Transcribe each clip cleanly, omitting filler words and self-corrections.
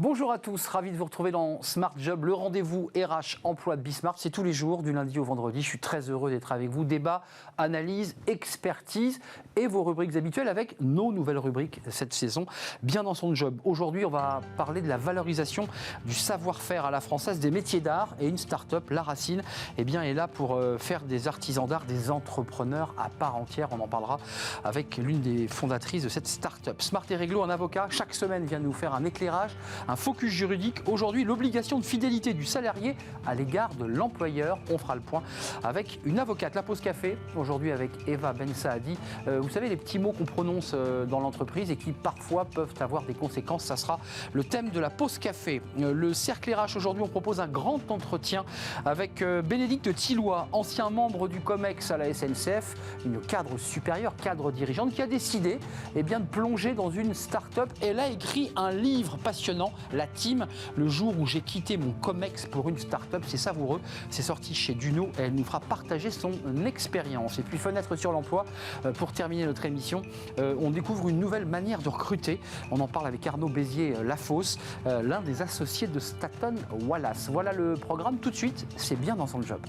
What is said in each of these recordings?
Bonjour à tous, ravi de vous retrouver dans Smart Job, le rendez-vous RH emploi de Bismart. C'est tous les jours, du lundi au vendredi. Je suis très heureux d'être avec vous. Débat, analyse, expertise et vos rubriques habituelles avec nos nouvelles rubriques cette saison. Bien dans son job. Aujourd'hui, on va parler de la valorisation du savoir-faire à la française des métiers d'art et une start-up, La Racine, est là pour faire des artisans d'art des entrepreneurs à part entière. On en parlera avec l'une des fondatrices de cette start-up. Smart et Réglo, un avocat, chaque semaine vient nous faire un éclairage, un focus juridique. Aujourd'hui, l'obligation de fidélité du salarié à l'égard de l'employeur. On fera le point avec une avocate. La pause café, aujourd'hui avec Eva Ben Saadi. Vous savez, les petits mots qu'on prononce dans l'entreprise et qui parfois peuvent avoir des conséquences. Ça sera le thème de la pause café. Le cercle RH, aujourd'hui, on propose un grand entretien avec Bénédicte Thillois, ancien membre du COMEX à la SNCF, une cadre supérieure, cadre dirigeante, qui a décidé de plonger dans une start-up. Elle a écrit un livre passionnant, La Team, le jour où j'ai quitté mon COMEX pour une start-up. C'est savoureux, c'est sorti chez Duno et elle nous fera partager son expérience. Et puis fenêtre sur l'emploi, pour terminer notre émission, on découvre une nouvelle manière de recruter. On en parle avec Arnaud Bézier-Lafosse, l'un des associés de Staton Wallace. Voilà le programme, tout de suite, c'est bien dans son job.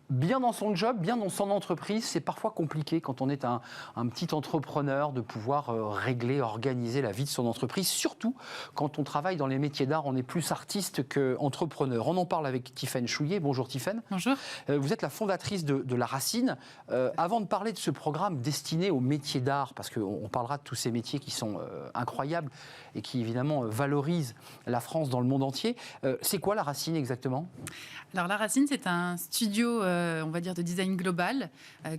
Bien dans son job, bien dans son entreprise, c'est parfois compliqué quand on est un petit entrepreneur de pouvoir régler, organiser la vie de son entreprise, surtout quand on travaille dans les métiers d'art, on est plus artiste qu'entrepreneur. On en parle avec Tiffaine Chouillet. Bonjour Tiffaine. Bonjour. Vous êtes la fondatrice de La Racine. Avant de parler de ce programme destiné aux métiers d'art, parce qu'on parlera de tous ces métiers qui sont incroyables et qui évidemment valorisent la France dans le monde entier, c'est quoi La Racine exactement ? Alors La Racine, c'est un studio, on va dire, de design global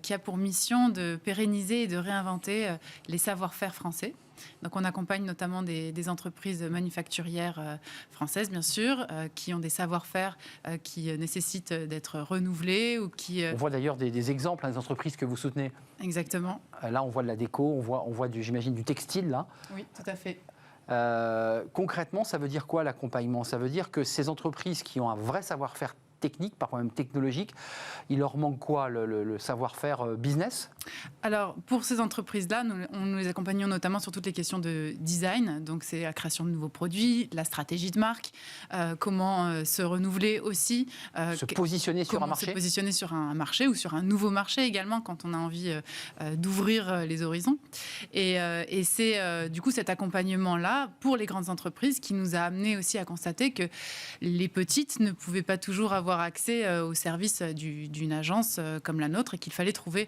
qui a pour mission de pérenniser et de réinventer les savoir-faire français. Donc on accompagne notamment des entreprises manufacturières françaises, bien sûr, qui ont des savoir-faire qui nécessitent d'être renouvelés ou qui... On voit d'ailleurs des exemples, des entreprises que vous soutenez. Exactement. Là, on voit de la déco, on voit j'imagine, du textile, là. Oui, tout à fait. Concrètement, ça veut dire quoi l'accompagnement ? Ça veut dire que ces entreprises qui ont un vrai savoir-faire technique, parfois même technologique, il leur manque quoi, le savoir-faire business ? Alors, pour ces entreprises-là, nous les accompagnons notamment sur toutes les questions de design. Donc, c'est la création de nouveaux produits, la stratégie de marque, comment se renouveler aussi. Se positionner sur un marché ? Se positionner sur un marché ou sur un nouveau marché également quand on a envie d'ouvrir les horizons. Et c'est du coup cet accompagnement-là pour les grandes entreprises qui nous a amené aussi à constater que les petites ne pouvaient pas toujours avoir accès aux services d'une agence comme la nôtre et qu'il fallait trouver...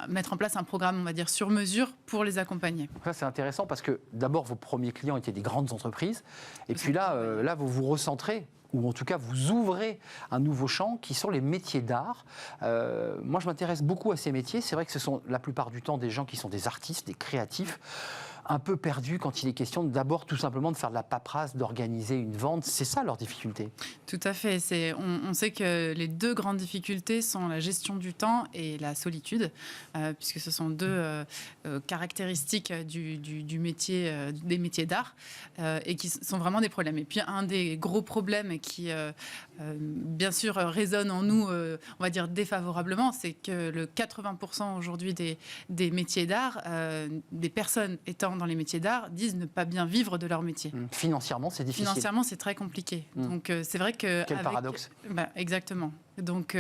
mettre en place un programme, on va dire, sur mesure pour les accompagner. Ça, c'est intéressant parce que d'abord, vos premiers clients étaient des grandes entreprises. Et puis là, vous vous recentrez, ou en tout cas, vous ouvrez un nouveau champ qui sont les métiers d'art. Moi, je m'intéresse beaucoup à ces métiers. C'est vrai que ce sont la plupart du temps des gens qui sont des artistes, des créatifs, un peu perdus quand il est question d'abord tout simplement de faire de la paperasse, d'organiser une vente. C'est ça leur difficulté. Tout à fait. On sait que les deux grandes difficultés sont la gestion du temps et la solitude, puisque ce sont deux caractéristiques du métier, des métiers d'art, et qui sont vraiment des problèmes. Et puis un des gros problèmes qui, bien sûr, résonne en nous, on va dire défavorablement, c'est que le 80% aujourd'hui des métiers d'art, des personnes étant dans les métiers d'art, disent ne pas bien vivre de leur métier. Financièrement, c'est difficile. Financièrement, c'est très compliqué. Donc, c'est vrai que... Quel paradoxe. Exactement. Donc,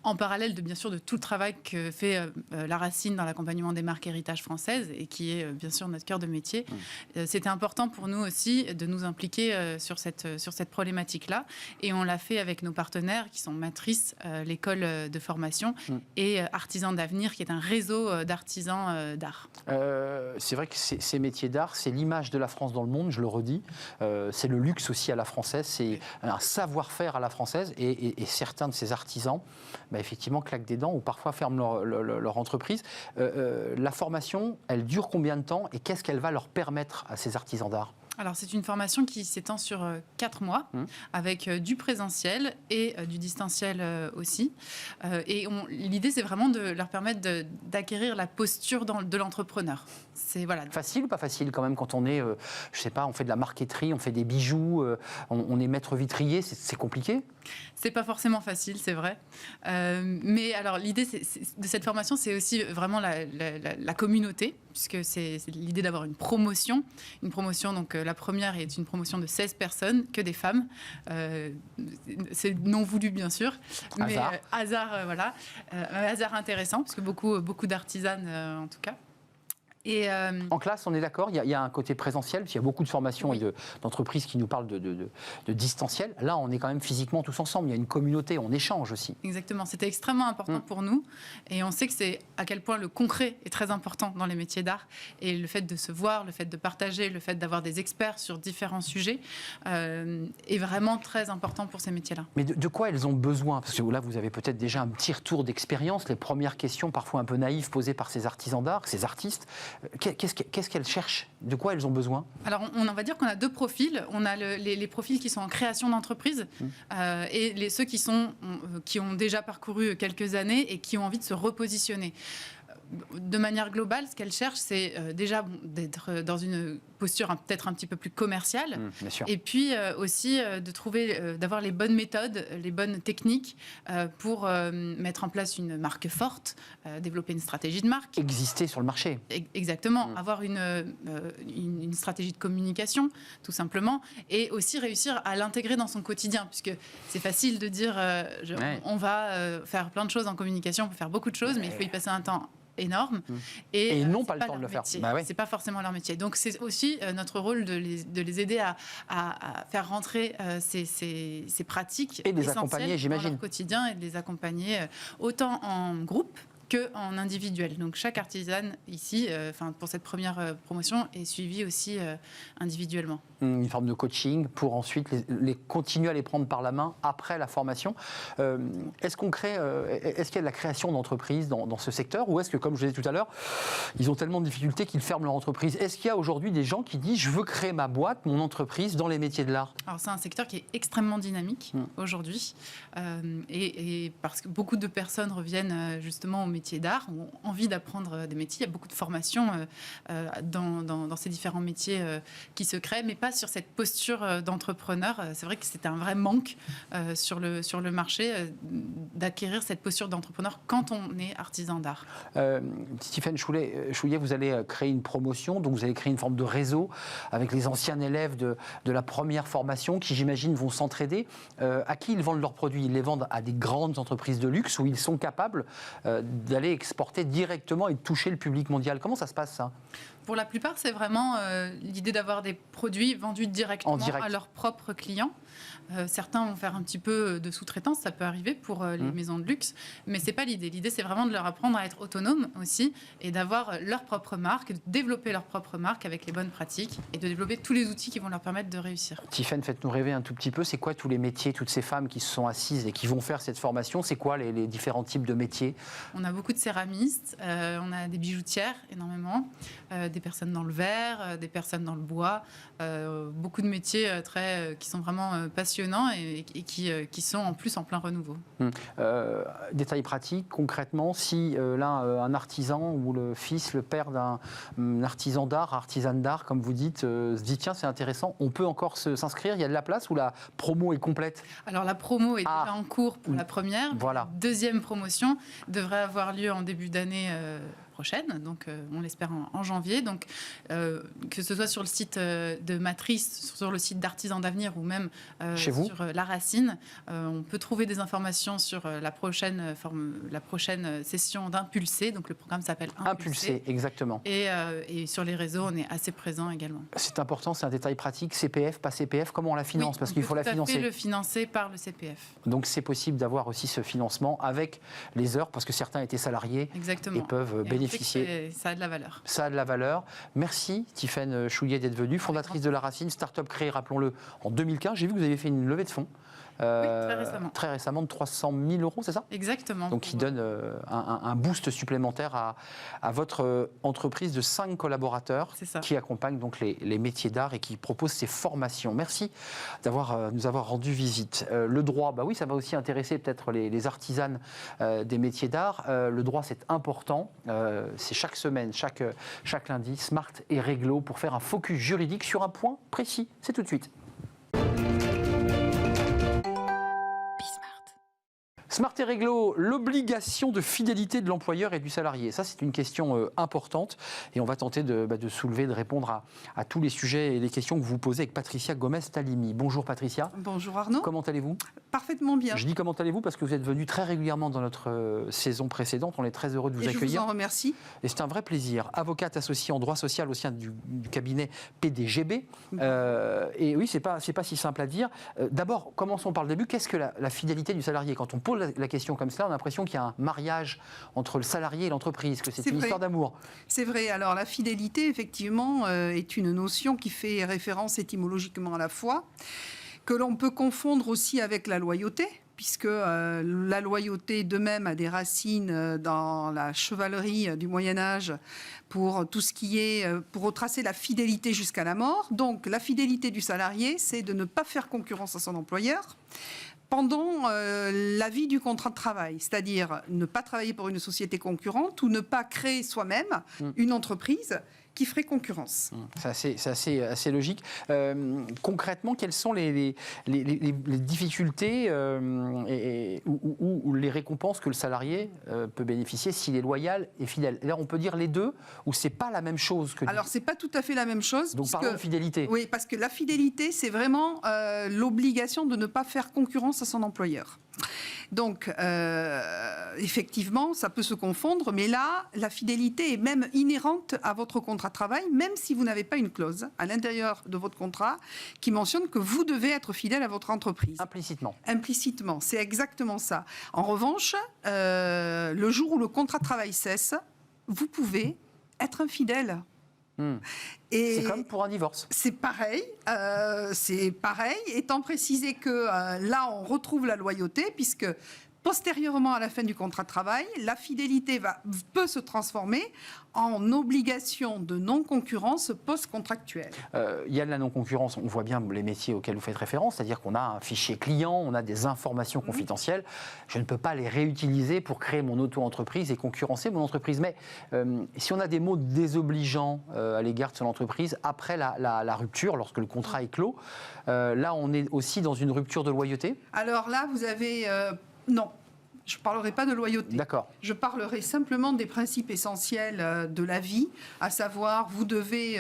en parallèle, bien sûr, de tout le travail que fait La Racine dans l'accompagnement des marques héritage françaises et qui est, bien sûr, notre cœur de métier, c'était important pour nous aussi de nous impliquer sur cette problématique-là. Et on l'a fait avec nos partenaires qui sont Matrice, l'école de formation, et Artisans d'avenir, qui est un réseau d'artisans d'art. C'est vrai que ces métiers d'art, c'est l'image de la France dans le monde, je le redis. C'est le luxe aussi à la française, c'est un savoir-faire à la française. Et certains de ces artisans, effectivement, claquent des dents ou parfois ferment leur entreprise. La formation, elle dure combien de temps et qu'est-ce qu'elle va leur permettre à ces artisans d'art ? Alors, c'est une formation qui s'étend sur 4 mois, avec du présentiel et du distanciel aussi. Et l'idée, c'est vraiment de leur permettre d'acquérir la posture de l'entrepreneur. C'est voilà. Facile ou pas facile quand même quand on est, je sais pas, on fait de la marqueterie, on fait des bijoux, on est maître vitrier, c'est compliqué? C'est pas forcément facile, c'est vrai. Mais alors, l'idée de cette formation, c'est aussi vraiment la communauté, puisque c'est l'idée d'avoir une promotion. Une promotion, donc la première est une promotion de 16 personnes, que des femmes. C'est non voulu, bien sûr. Mais hasard, voilà. Un hasard intéressant, parce que beaucoup d'artisanes, en tout cas. Et en classe, on est d'accord, il y a un côté présentiel, parce qu'il y a beaucoup de formations et d'entreprises qui nous parlent de distanciel. Là, on est quand même physiquement tous ensemble, il y a une communauté, on échange aussi. Exactement, c'était extrêmement important pour nous. Et on sait que c'est à quel point le concret est très important dans les métiers d'art. Et le fait de se voir, le fait de partager, le fait d'avoir des experts sur différents sujets est vraiment très important pour ces métiers-là. Mais de quoi elles ont besoin? Parce que là, vous avez peut-être déjà un petit retour d'expérience, les premières questions parfois un peu naïves posées par ces artisans d'art, ces artistes. Qu'est-ce qu'elles cherchent? De quoi elles ont besoin? Alors, on va dire qu'on a deux profils. On a les profils qui sont en création d'entreprise et ceux qui ont déjà parcouru quelques années et qui ont envie de se repositionner. De manière globale, ce qu'elles cherchent, c'est déjà d'être dans une posture peut-être un petit peu plus commerciale. Bien sûr. Et puis aussi d'avoir les bonnes méthodes, les bonnes techniques pour mettre en place une marque forte, développer une stratégie de marque. Exister sur le marché. Exactement. Avoir une stratégie de communication, tout simplement. Et aussi réussir à l'intégrer dans son quotidien. Puisque c'est facile de dire on va faire plein de choses en communication, on peut faire beaucoup de choses, mais il faut y passer un temps énorme et ils n'ont pas le temps de le faire. C'est pas forcément leur métier. Donc c'est aussi notre rôle de les aider à faire rentrer ces pratiques et de les accompagner, j'imagine, dans leur quotidien et de les accompagner autant en groupe qu'en individuel. Donc chaque artisane ici, pour cette première promotion, est suivie aussi individuellement. Une forme de coaching pour ensuite les continuer à les prendre par la main après la formation. Est-ce qu'il y a de la création d'entreprises dans ce secteur, ou est-ce que, comme je disais tout à l'heure, ils ont tellement de difficultés qu'ils ferment leur entreprise? Est-ce qu'il y a aujourd'hui des gens qui disent « je veux créer ma boîte, mon entreprise dans les métiers de l'art » Alors c'est un secteur qui est extrêmement dynamique aujourd'hui et parce que beaucoup de personnes reviennent justement au métier d'art, ont envie d'apprendre des métiers. Il y a beaucoup de formations dans ces différents métiers qui se créent, mais pas sur cette posture d'entrepreneur. C'est vrai que c'était un vrai manque sur le marché d'acquérir cette posture d'entrepreneur quand on est artisan d'art. Stéphane Chouillet, vous allez créer une promotion, donc vous allez créer une forme de réseau avec les anciens élèves de la première formation qui, j'imagine, vont s'entraider. À qui ils vendent leurs produits? Ils les vendent à des grandes entreprises de luxe où ils sont capables d'aller exporter directement et de toucher le public mondial. Comment ça se passe, ça? Pour la plupart, c'est vraiment l'idée d'avoir des produits vendus directement à leurs propres clients. Certains vont faire un petit peu de sous-traitance, ça peut arriver pour les maisons de luxe, mais c'est pas l'idée. L'idée, c'est vraiment de leur apprendre à être autonomes aussi et d'avoir leur propre marque, de développer leur propre marque avec les bonnes pratiques et de développer tous les outils qui vont leur permettre de réussir. Tiffany, faites-nous rêver un tout petit peu. C'est quoi tous les métiers, toutes ces femmes qui se sont assises et qui vont faire cette formation? C'est quoi les différents types de métiers? On a beaucoup de céramistes, on a des bijoutières énormément, des personnes dans le verre, des personnes dans le bois, beaucoup de métiers qui sont vraiment passionnants et qui sont en plus en plein renouveau. Détail pratique, concrètement, si un artisan ou le fils, le père d'un artisan d'art, artisane d'art, comme vous dites, se dit tiens, c'est intéressant, on peut encore s'inscrire, il y a de la place ou la promo est complète? Alors la promo est déjà en cours pour la première. Voilà. La deuxième promotion devrait avoir lieu en début d'année prochaine, donc on l'espère en janvier. Donc que ce soit sur le site de Matrice, sur le site d'Artisans d'Avenir ou même sur La Racine, on peut trouver des informations sur la prochaine session d'Impulsé. Donc le programme s'appelle Impulsé, exactement. Et sur les réseaux, on est assez présent également. C'est important, c'est un détail pratique. CPF, pas CPF, comment on la finance? Parce qu'il faut la financer. On peut le financer par le CPF. Donc c'est possible d'avoir aussi ce financement avec les heures, parce que certains étaient salariés. Exactement. Et peuvent bénéficier. Ça a de la valeur. Ça a de la valeur. Merci Tiffany Chouillet d'être venue, fondatrice de La Racine, start-up créée, rappelons-le, en 2015. J'ai vu que vous avez fait une levée de fonds très récemment. Très récemment, de 300 000 €, c'est ça? Exactement. Donc, qui donne un boost supplémentaire à votre entreprise de 5 collaborateurs qui accompagnent donc les métiers d'art et qui proposent ces formations. Merci nous avoir rendu visite. Le droit, bah oui, ça va aussi intéresser peut-être les artisanes des métiers d'art. Le droit, c'est important. C'est chaque semaine, chaque lundi, Smart et Réglo pour faire un focus juridique sur un point précis. C'est tout de suite. Smart et Réglo, l'obligation de fidélité de l'employeur et du salarié. Ça, c'est une question importante et on va tenter de soulever, de répondre à tous les sujets et les questions que vous posez avec Patricia Gomez-Talimi. Bonjour Patricia. Bonjour Arnaud. Comment allez-vous? Parfaitement bien. Je dis comment allez-vous parce que vous êtes venu très régulièrement dans notre saison précédente. On est très heureux de vous accueillir. Je vous en remercie. Et c'est un vrai plaisir. Avocate associée en droit social au sein du cabinet PDGB. Et oui, c'est pas si simple à dire. D'abord, commençons par le début. Qu'est-ce que la fidélité du salarié? Quand on pose la question comme ça, on a l'impression qu'il y a un mariage entre le salarié et l'entreprise, que c'est une histoire d'amour. C'est vrai. Alors la fidélité, effectivement, est une notion qui fait référence étymologiquement à la foi, que l'on peut confondre aussi avec la loyauté, puisque la loyauté de même a des racines dans la chevalerie du Moyen-Âge pour tout ce qui est, pour retracer la fidélité jusqu'à la mort. Donc la fidélité du salarié, c'est de ne pas faire concurrence à son employeur pendant la vie du contrat de travail, c'est-à-dire ne pas travailler pour une société concurrente ou ne pas créer soi-même une entreprise qui ferait concurrence. C'est assez logique. Concrètement, quelles sont les difficultés ou les récompenses que le salarié peut bénéficier s'il est loyal et fidèle? Là, on peut dire les deux, ou c'est pas la même chose que... Alors, c'est pas tout à fait la même chose. Donc, parlons de fidélité. Oui, parce que la fidélité, c'est vraiment l'obligation de ne pas faire concurrence à son employeur. Donc, effectivement, ça peut se confondre, mais là, la fidélité est même inhérente à votre contrat de travail, même si vous n'avez pas une clause à l'intérieur de votre contrat qui mentionne que vous devez être fidèle à votre entreprise. Implicitement. Implicitement, c'est exactement ça. En revanche, le jour où le contrat de travail cesse, vous pouvez être infidèle. Et c'est comme pour un divorce. C'est pareil, étant précisé que là, on retrouve la loyauté, puisque postérieurement à la fin du contrat de travail, la fidélité peut se transformer en obligation de non-concurrence post-contractuelle. Il y a de la non-concurrence, on voit bien les métiers auxquels vous faites référence, c'est-à-dire qu'on a un fichier client, on a des informations confidentielles, je ne peux pas les réutiliser pour créer mon auto-entreprise et concurrencer mon entreprise. Mais si on a des mots désobligeants à l'égard de son entreprise, après la rupture, lorsque le contrat est clos, là on est aussi dans une rupture de loyauté? Alors là, vous avez... non. Je ne parlerai pas de loyauté. D'accord. Je parlerai simplement des principes essentiels de la vie, à savoir, vous devez,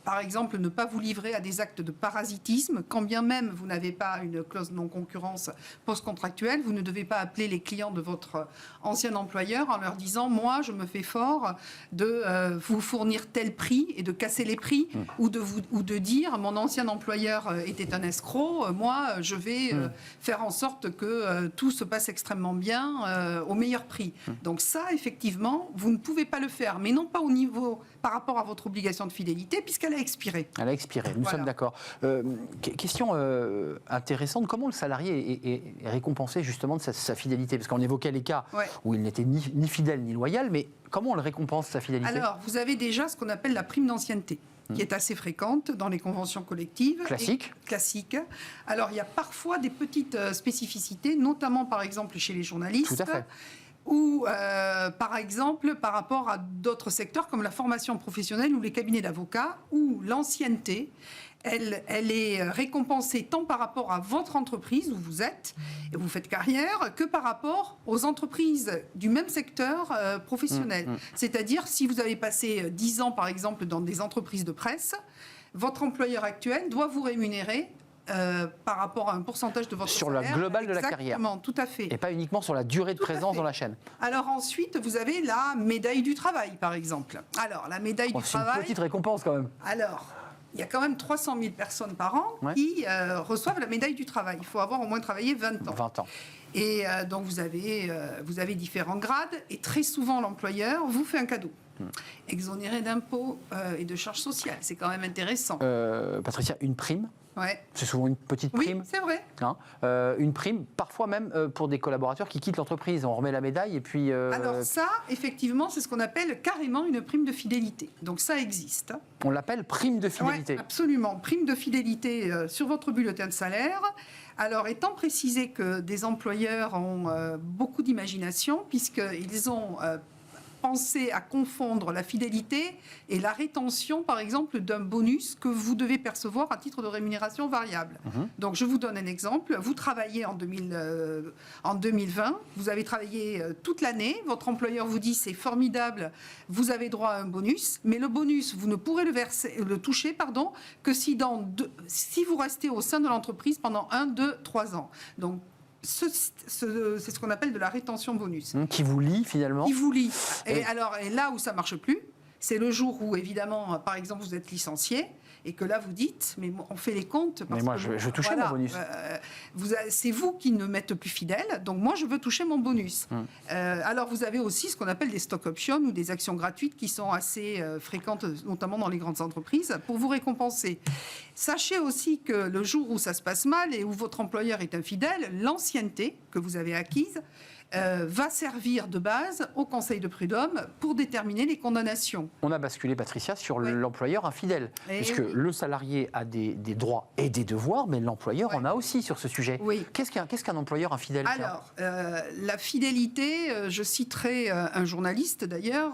par exemple, ne pas vous livrer à des actes de parasitisme, quand bien même vous n'avez pas une clause de non-concurrence post-contractuelle, vous ne devez pas appeler les clients de votre ancien employeur en leur disant « moi, je me fais fort de vous fournir tel prix et de casser les prix ou de dire « mon ancien employeur était un escroc, moi, je vais faire en sorte que tout se passe extrêmement bien au meilleur prix. » Donc ça, effectivement, vous ne pouvez pas le faire, mais non pas au niveau par rapport à votre obligation de fidélité, puisqu'elle a expiré. Elle a expiré, nous sommes d'accord. Question intéressante, comment le salarié est récompensé justement de sa fidélité? Parce qu'on évoquait les cas où il n'était ni fidèle ni loyal, mais comment on le récompense, sa fidélité? Alors, vous avez déjà ce qu'on appelle la prime d'ancienneté, qui est assez fréquente dans les conventions collectives. Classique. Alors, il y a parfois des petites spécificités, notamment, par exemple, chez les journalistes. Tout à fait. Ou, par exemple, par rapport à d'autres secteurs, comme la formation professionnelle ou les cabinets d'avocats, où l'ancienneté, elle est récompensée tant par rapport à votre entreprise où vous êtes et vous faites carrière, que par rapport aux entreprises du même secteur professionnel. C'est-à-dire, si vous avez passé 10 ans, par exemple, dans des entreprises de presse, votre employeur actuel doit vous rémunérer par rapport à un pourcentage de votre sur salaire. Sur le global de la carrière. Exactement, tout à fait. Et pas uniquement sur la durée de présence dans la chaîne. Alors ensuite, vous avez la médaille du travail, par exemple. Alors, la médaille du travail... C'est une petite récompense quand même. Alors, il y a quand même 300 000 personnes par an qui reçoivent la médaille du travail. Il faut avoir au moins travaillé 20 ans. 20 ans. Et donc, vous avez différents grades. Et très souvent, l'employeur vous fait un cadeau. Exonéré d'impôts et de charges sociales. C'est quand même intéressant. Patricia, une prime Ouais. C'est souvent une petite Oui, prime. c'est vrai. Hein, une prime, parfois même pour des collaborateurs qui quittent l'entreprise. On remet la médaille et puis... Alors ça, effectivement, c'est ce qu'on appelle carrément une prime de fidélité. Donc ça existe. on l'appelle prime de fidélité. Ouais, absolument. Prime de fidélité sur votre bulletin de salaire. Alors, étant précisé que des employeurs ont beaucoup d'imagination, puisqu'ils ont pensé à confondre la fidélité et la rétention, par exemple, d'un bonus que vous devez percevoir à titre de rémunération variable. Donc, je vous donne un exemple. Vous travaillez en 2020, vous avez travaillé toute l'année, votre employeur vous dit c'est formidable, vous avez droit à un bonus, mais le bonus, vous ne pourrez le toucher que si vous restez au sein de l'entreprise pendant 1, 2, 3 ans. Donc, c'est ce qu'on appelle de la rétention bonus. Qui vous lie finalement. Qui vous lie. Et là où ça ne marche plus, c'est le jour où, évidemment, par exemple, vous êtes licencié et que là, vous dites, mais on fait les comptes. Parce mais moi, que, je veux toucher mon bonus. C'est vous qui ne m'êtes plus fidèle, donc moi, je veux toucher mon bonus. Alors, vous avez aussi ce qu'on appelle des stock options ou des actions gratuites qui sont assez fréquentes, notamment dans les grandes entreprises, pour vous récompenser. Sachez aussi que le jour où ça se passe mal et où votre employeur est infidèle, l'ancienneté que vous avez acquise va servir de base au Conseil de prud'homme pour déterminer les condamnations. On a basculé, Patricia, sur l'employeur infidèle, puisque le salarié a des droits et des devoirs, mais l'employeur en a aussi sur ce sujet. Oui. Qu'est-ce qu'un employeur infidèle? Alors, la fidélité, je citerai un journaliste d'ailleurs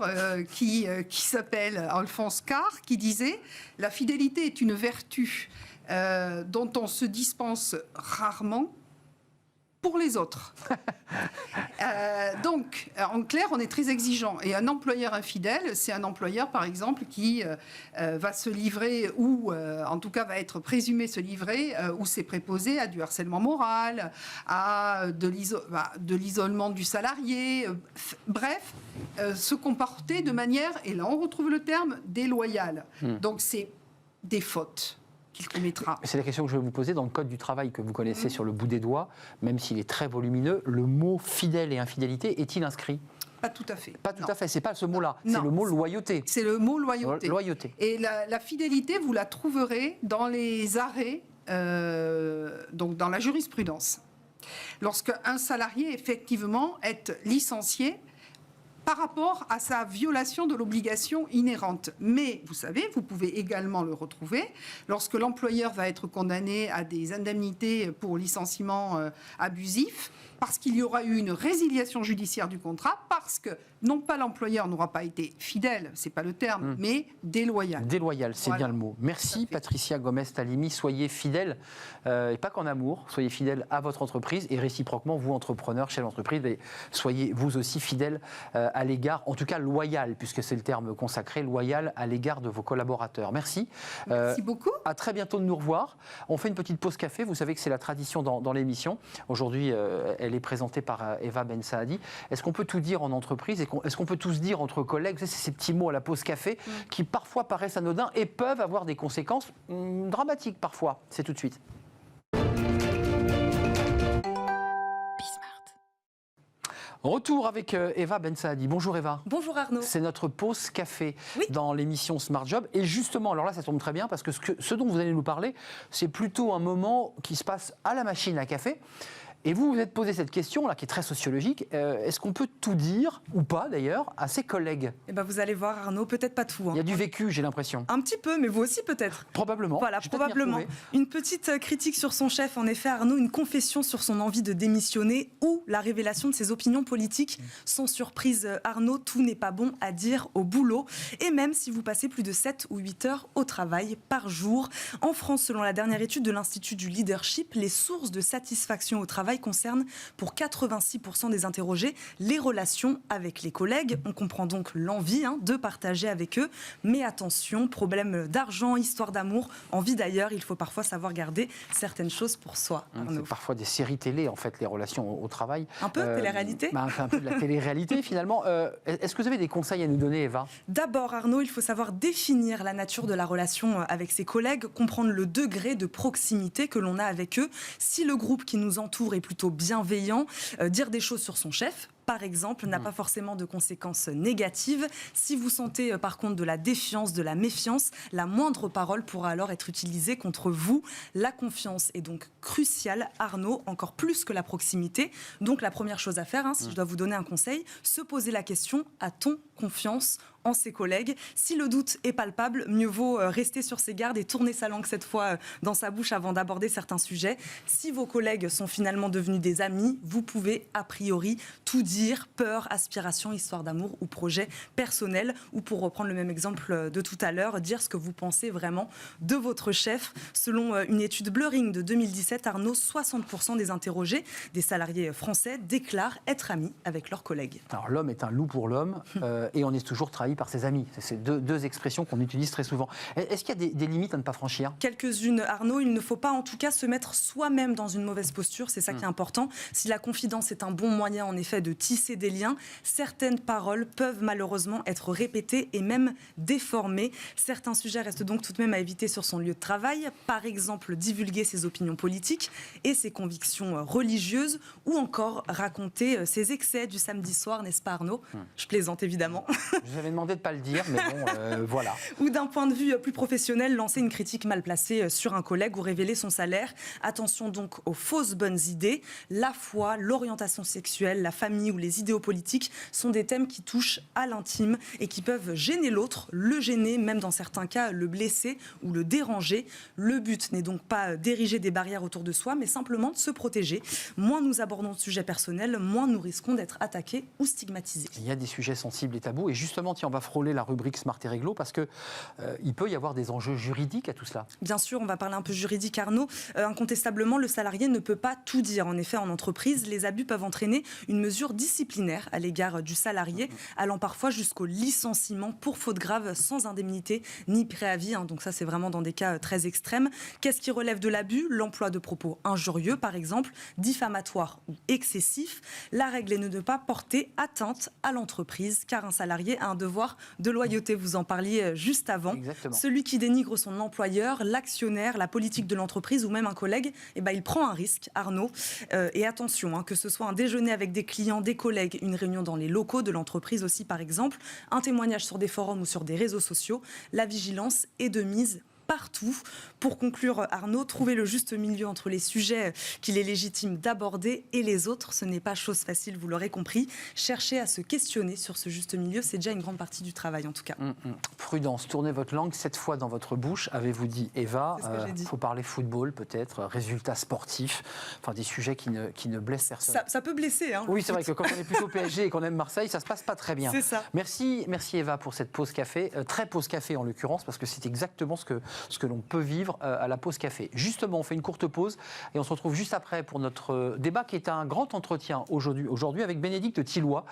qui s'appelle Alphonse Karr, qui disait « La fidélité est une vertu dont on se dispense rarement pour les autres. » Donc, en clair, on est très exigeant. Et un employeur infidèle, c'est un employeur, par exemple, qui va se livrer ou, en tout cas, va être présumé se livrer ou c'est préposé à du harcèlement moral, à de l'isolement du salarié. Bref, se comporter de manière, et là on retrouve le terme, déloyale. Donc, c'est des fautes qu'il commettra. C'est la question que je vais vous poser. Dans le Code du travail que vous connaissez sur le bout des doigts, même s'il est très volumineux, le mot fidèle et infidélité est-il inscrit? Pas tout à fait. Pas tout à fait, c'est pas ce mot-là, c'est Non. le mot loyauté. C'est le mot loyauté. Loyauté. Et la fidélité, vous la trouverez dans les arrêts, donc dans la jurisprudence. Lorsqu'un salarié, effectivement, est licencié par rapport à sa violation de l'obligation inhérente. Mais, vous savez, vous pouvez également le retrouver lorsque l'employeur va être condamné à des indemnités pour licenciement abusif, parce qu'il y aura eu une résiliation judiciaire du contrat, parce que, non pas l'employeur n'aura pas été fidèle, c'est pas le terme, mais déloyal. Déloyal, c'est bien le mot. Merci Patricia Gomez-Talimi, soyez fidèle, et pas qu'en amour, soyez fidèle à votre entreprise, et réciproquement, vous, entrepreneurs chez l'entreprise, soyez vous aussi fidèle à l'égard, en tout cas loyal, puisque c'est le terme consacré, loyal à l'égard de vos collaborateurs. Merci. Merci beaucoup. À très bientôt de nous revoir. On fait une petite pause café, vous savez que c'est la tradition dans l'émission. Aujourd'hui, elle est présentée par Eva Ben Saadi. Est-ce qu'on peut tout dire en entreprise? Est-ce qu'on peut tous dire entre collègues? C'est ces petits mots à la pause café qui parfois paraissent anodins et peuvent avoir des conséquences dramatiques parfois. C'est tout de suite. Retour avec Eva Ben Saadi. Bonjour Eva. Bonjour Arnaud. C'est notre pause café dans l'émission Smart Job. Et justement, alors là, ça tombe très bien parce que ce dont vous allez nous parler, c'est plutôt un moment qui se passe à la machine à café. Et vous vous êtes posé cette question, là, qui est très sociologique. Est-ce qu'on peut tout dire, ou pas d'ailleurs, à ses collègues? Eh ben, vous allez voir Arnaud, peut-être pas tout. Il y a du vécu, j'ai l'impression. Un petit peu, mais vous aussi peut-être. Probablement. Voilà, probablement. Une petite critique sur son chef, en effet Arnaud, une confession sur son envie de démissionner ou la révélation de ses opinions politiques. Sans surprise Arnaud, tout n'est pas bon à dire au boulot. Et même si vous passez plus de 7 ou 8 heures au travail par jour. En France, selon la dernière étude de l'Institut du Leadership, les sources de satisfaction au travail concerne pour 86% des interrogés les relations avec les collègues. On comprend donc l'envie de partager avec eux. Mais attention, problème d'argent, histoire d'amour, envie d'ailleurs, il faut parfois savoir garder certaines choses pour soi. C'est parfois des séries télé, en fait, les relations au travail. Un peu télé-réalité un peu de la télé-réalité, finalement. Est-ce que vous avez des conseils à nous donner, Eva? D'abord, Arnaud, il faut savoir définir la nature de la relation avec ses collègues, comprendre le degré de proximité que l'on a avec eux. Si le groupe qui nous entoure est plutôt bienveillant, dire des choses sur son chef, par exemple, n'a pas forcément de conséquences négatives. Si vous sentez par contre de la défiance, de la méfiance, la moindre parole pourra alors être utilisée contre vous. La confiance est donc cruciale, Arnaud, encore plus que la proximité. Donc la première chose à faire, si je dois vous donner un conseil, se poser la question, a-t-on confiance en ses collègues? Si le doute est palpable, mieux vaut rester sur ses gardes et tourner sa langue cette fois dans sa bouche avant d'aborder certains sujets. Si vos collègues sont finalement devenus des amis, vous pouvez a priori tout dire, peur, aspiration, histoire d'amour ou projet personnel. Ou pour reprendre le même exemple de tout à l'heure, dire ce que vous pensez vraiment de votre chef. Selon une étude Blurring de 2017, Arnaud, 60% des interrogés, des salariés français, déclarent être amis avec leurs collègues. Alors l'homme est un loup pour l'homme et on est toujours trahi par ses amis. C'est deux expressions qu'on utilise très souvent. Est-ce qu'il y a des limites à ne pas franchir? Quelques-unes, Arnaud. Il ne faut pas en tout cas se mettre soi-même dans une mauvaise posture. C'est ça qui est important. Si la confidence est un bon moyen en effet de tisser des liens, certaines paroles peuvent malheureusement être répétées et même déformées. Certains sujets restent donc tout de même à éviter sur son lieu de travail. Par exemple, divulguer ses opinions politiques et ses convictions religieuses ou encore raconter ses excès du samedi soir, n'est-ce pas Arnaud? Je plaisante évidemment. Je vous avais demandé de ne pas le dire, mais bon, voilà. Ou d'un point de vue plus professionnel, lancer une critique mal placée sur un collègue ou révéler son salaire. Attention donc aux fausses bonnes idées. La foi, l'orientation sexuelle, la famille ou les idéaux politiques sont des thèmes qui touchent à l'intime et qui peuvent gêner l'autre, le gêner, même dans certains cas le blesser ou le déranger. Le but n'est donc pas d'ériger des barrières autour de soi, mais simplement de se protéger. Moins nous abordons de sujets personnels, moins nous risquons d'être attaqués ou stigmatisés. Il y a des sujets sensibles et tabous. Et justement, tiens, on va frôler la rubrique Smart et Réglo parce qu'il peut y avoir des enjeux juridiques à tout cela. Bien sûr, on va parler un peu juridique, Arnaud. Incontestablement, le salarié ne peut pas tout dire. En effet, en entreprise, les abus peuvent entraîner une mesure disciplinaire à l'égard du salarié, allant parfois jusqu'au licenciement pour faute grave sans indemnité ni préavis. Donc ça, c'est vraiment dans des cas très extrêmes. Qu'est-ce qui relève de l'abus? L'emploi de propos injurieux, par exemple, diffamatoires ou excessifs. La règle est de ne pas porter atteinte à l'entreprise, car un salarié a un devoir de loyauté. Vous en parliez juste avant. Exactement. Celui qui dénigre son employeur, l'actionnaire, la politique de l'entreprise ou même un collègue, il prend un risque, Arnaud. Et attention, que ce soit un déjeuner avec des clients, des collègues, une réunion dans les locaux de l'entreprise aussi, par exemple, un témoignage sur des forums ou sur des réseaux sociaux, la vigilance est de mise partout. Pour conclure, Arnaud, trouver le juste milieu entre les sujets qu'il est légitime d'aborder et les autres, ce n'est pas chose facile, vous l'aurez compris. Chercher à se questionner sur ce juste milieu, c'est déjà une grande partie du travail en tout cas. Prudence, tournez votre langue 7 fois dans votre bouche, avez-vous dit Eva. C'est ce que j'ai dit. Faut parler football peut-être, résultats sportifs, enfin des sujets qui ne blessent personne. Ça peut blesser. Oui, c'est vrai que quand on est plutôt PSG et qu'on aime Marseille, ça se passe pas très bien. C'est ça. Merci Eva pour cette pause café, très pause café en l'occurrence, parce que c'est exactement ce que l'on peut vivre à la pause café. Justement, on fait une courte pause et on se retrouve juste après pour notre débat qui est un grand entretien aujourd'hui avec Bénédicte Tilloy.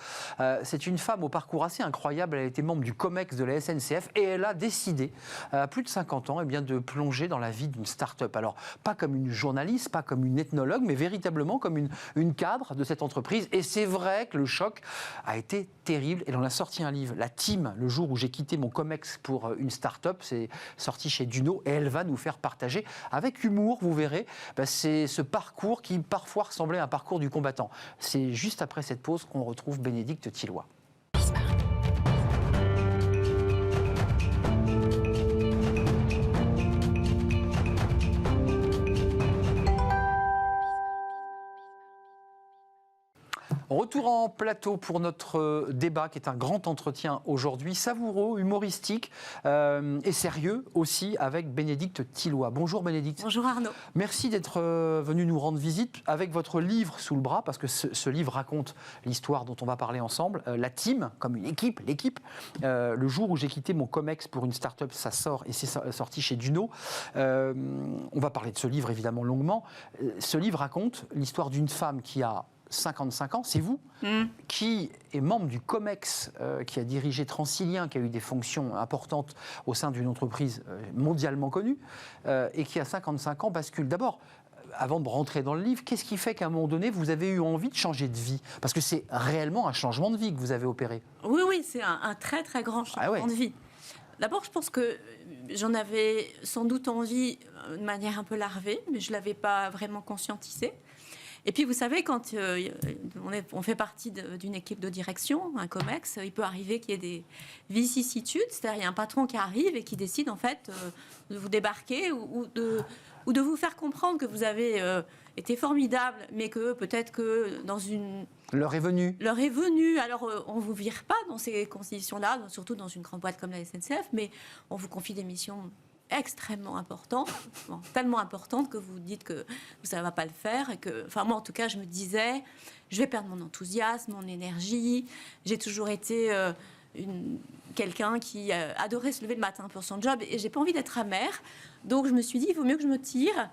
C'est une femme au parcours assez incroyable. Elle a été membre du COMEX de la SNCF et elle a décidé, à plus de 50 ans, de plonger dans la vie d'une start-up. Alors, pas comme une journaliste, pas comme une ethnologue, mais véritablement comme une cadre de cette entreprise. Et c'est vrai que le choc a été terrible. Elle en a sorti un livre, La Team, le jour où j'ai quitté mon COMEX pour une start-up. C'est sorti chez Duno. Et elle va nous faire partager avec humour, vous verrez, c'est ce parcours qui parfois ressemblait à un parcours du combattant. C'est juste après cette pause qu'on retrouve Bénédicte Tilloy. Retour en plateau pour notre débat qui est un grand entretien aujourd'hui, savoureux, humoristique et sérieux aussi avec Bénédicte Tilloy. Bonjour Bénédicte. Bonjour Arnaud. Merci d'être venu nous rendre visite avec votre livre sous le bras parce que ce livre raconte l'histoire dont on va parler ensemble. La Team, comme une équipe, l'équipe. Le jour où j'ai quitté mon COMEX pour une start-up, ça sort et c'est sorti chez Duno. On va parler de ce livre évidemment longuement. Ce livre raconte l'histoire d'une femme qui a 55 ans, c'est vous, qui est membre du COMEX, qui a dirigé Transilien, qui a eu des fonctions importantes au sein d'une entreprise mondialement connue, et qui à 55 ans bascule. D'abord, avant de rentrer dans le livre, qu'est-ce qui fait qu'à un moment donné, vous avez eu envie de changer de vie? Parce que c'est réellement un changement de vie que vous avez opéré. Oui, c'est un très très grand changement de vie. D'abord, je pense que j'en avais sans doute envie de manière un peu larvée, mais je ne l'avais pas vraiment conscientisé. Et puis, vous savez, quand on fait partie d'une équipe de direction, un COMEX, il peut arriver qu'il y ait des vicissitudes. C'est-à-dire, il y a un patron qui arrive et qui décide, en fait, de vous débarquer ou de vous faire comprendre que vous avez été formidable, mais que peut-être que dans une... L'heure est venue. L'heure est venue. Alors, on ne vous vire pas dans ces conditions-là, surtout dans une grande boîte comme la SNCF, mais on vous confie des missions extrêmement importante, tellement importante que vous dites que ça ne va pas le faire. Et que, enfin, moi, en tout cas, je me disais, je vais perdre mon enthousiasme, mon énergie. J'ai toujours été quelqu'un qui adorait se lever le matin pour son job et j'ai pas envie d'être amère. Donc, je me suis dit, il vaut mieux que je me tire.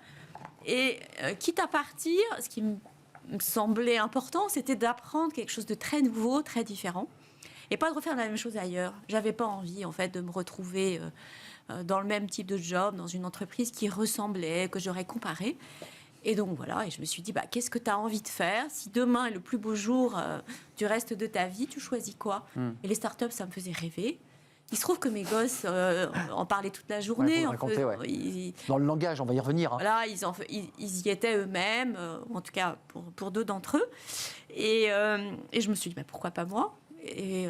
Et quitte à partir, ce qui me semblait important, c'était d'apprendre quelque chose de très nouveau, très différent. Et pas de refaire la même chose ailleurs. J'avais pas envie, en fait, de me retrouver... dans le même type de job, dans une entreprise qui ressemblait, que j'aurais comparé. Et donc voilà, et je me suis dit, qu'est-ce que tu as envie de faire? Si demain est le plus beau jour du reste de ta vie, tu choisis quoi? Et les startups, ça me faisait rêver. Il se trouve que mes gosses en parlaient toute la journée. Dans le langage, on va y revenir. Hein. Voilà, ils y étaient eux-mêmes, en tout cas pour deux d'entre eux. Et je me suis dit, pourquoi pas moi? Et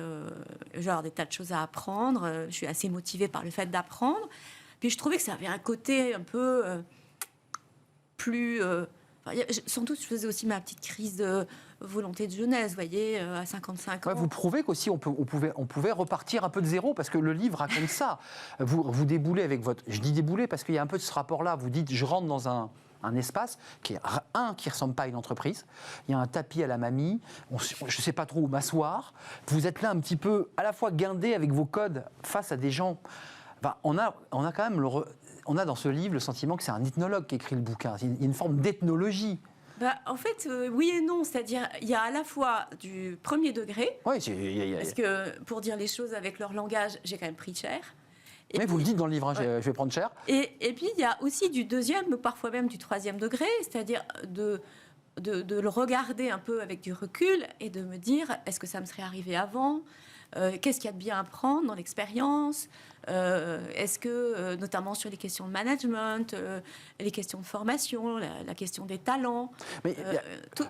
j'ai avoir des tas de choses à apprendre. Je suis assez motivée par le fait d'apprendre. Puis je trouvais que ça avait un côté un peu plus... sans doute, je faisais aussi ma petite crise de volonté de jeunesse, vous voyez, à 55 ans. Vous prouvez qu'aussi on pouvait repartir un peu de zéro, parce que le livre raconte ça. Vous déboulez avec votre... Je dis débouler parce qu'il y a un peu de ce rapport-là. Vous dites, je rentre dans un espace qui ne ressemble pas à une entreprise. Il y a un tapis à la mamie, je ne sais pas trop où m'asseoir. Vous êtes là un petit peu à la fois guindé avec vos codes face à des gens. Enfin, on a quand même on a dans ce livre le sentiment que c'est un ethnologue qui écrit le bouquin. Il y a une forme d'ethnologie. En fait, oui et non. C'est-à-dire, il y a à la fois du premier degré, parce que pour dire les choses avec leur langage, j'ai quand même pris cher. Mais vous le dites dans le livre, hein, je vais prendre cher. Et puis, il y a aussi du deuxième, parfois même du troisième degré, c'est-à-dire de le regarder un peu avec du recul et de me dire, est-ce que ça me serait arrivé avant? Qu'est-ce qu'il y a de bien à prendre dans l'expérience? Est-ce que, notamment sur les questions de management, les questions de formation, la question des talents,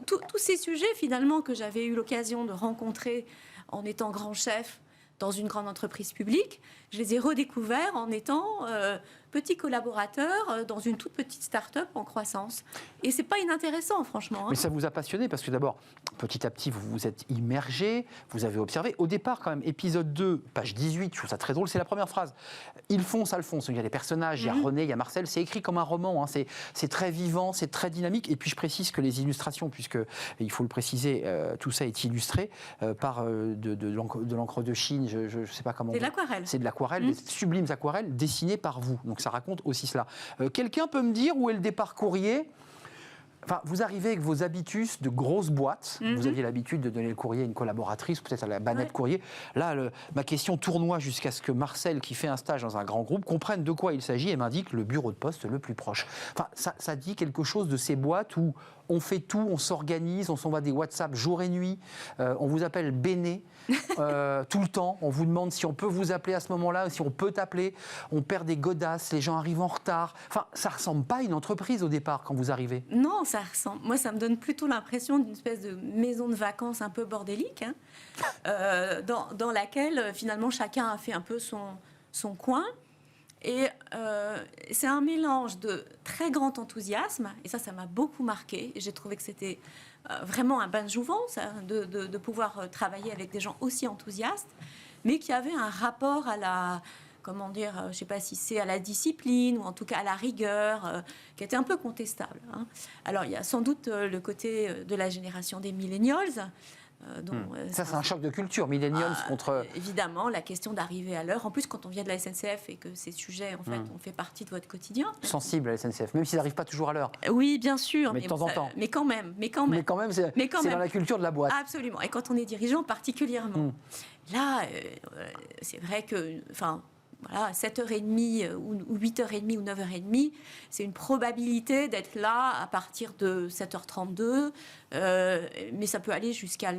tous ces sujets, finalement, que j'avais eu l'occasion de rencontrer en étant grand chef dans une grande entreprise publique, je les ai redécouverts en étant petit collaborateur dans une toute petite start-up en croissance. Et c'est pas inintéressant, franchement. Mais ça vous a passionné parce que d'abord, petit à petit, vous vous êtes immergé, vous avez observé. Au départ, quand même, épisode 2, page 18, je trouve ça très drôle, c'est la première phrase. Ils font, ça le font. Il y a des personnages, il y a René, il y a Marcel, c'est écrit comme un roman, hein. C'est très vivant, c'est très dynamique. Et puis je précise que les illustrations, puisque, il faut le préciser, tout ça est illustré par de l'encre de Chine, je ne sais pas comment... C'est de l'aquarelle. C'est de l'aquarelle, des sublimes aquarelles dessinées par vous. Donc ça raconte aussi cela. Quelqu'un peut me dire où est le départ courrier? Enfin, vous arrivez avec vos habitus de grosses boîtes. Vous aviez l'habitude de donner le courrier à une collaboratrice, peut-être à la banette courrier. Là, ma question tournoie jusqu'à ce que Marcel, qui fait un stage dans un grand groupe, comprenne de quoi il s'agit et m'indique le bureau de poste le plus proche. Enfin, ça dit quelque chose de ces boîtes où on fait tout, on s'organise, on s'envoie des WhatsApp jour et nuit, on vous appelle Béné tout le temps, on vous demande si on peut vous appeler à ce moment-là, si on peut t'appeler, on perd des godasses, les gens arrivent en retard. Enfin, ça ne ressemble pas à une entreprise au départ quand vous arrivez. Non, ça ressemble. Moi, ça me donne plutôt l'impression d'une espèce de maison de vacances un peu bordélique, hein, dans laquelle finalement chacun a fait un peu son coin. Et c'est un mélange de très grand enthousiasme, et ça m'a beaucoup marqué. J'ai trouvé que c'était vraiment un bain de jouvence de pouvoir travailler avec des gens aussi enthousiastes, mais qui avaient un rapport à la... comment dire, je ne sais pas si c'est à la discipline ou en tout cas à la rigueur, qui était un peu contestable. Hein. Alors, il y a sans doute le côté de la génération des millennials. Ça, c'est un choc de culture, millennials contre... Évidemment, la question d'arriver à l'heure. En plus, quand on vient de la SNCF et que ces sujets, en fait, on fait partie de votre quotidien. Sensible à la SNCF, même s'ils n'arrivent pas toujours à l'heure. Oui, bien sûr. Mais de temps en temps. Mais quand même. C'est dans la culture de la boîte. Absolument. Et quand on est dirigeant, particulièrement. Là, c'est vrai que... voilà, 7h30 ou 8h30 ou 9h30, c'est une probabilité d'être là à partir de 7h32, mais ça peut aller jusqu'à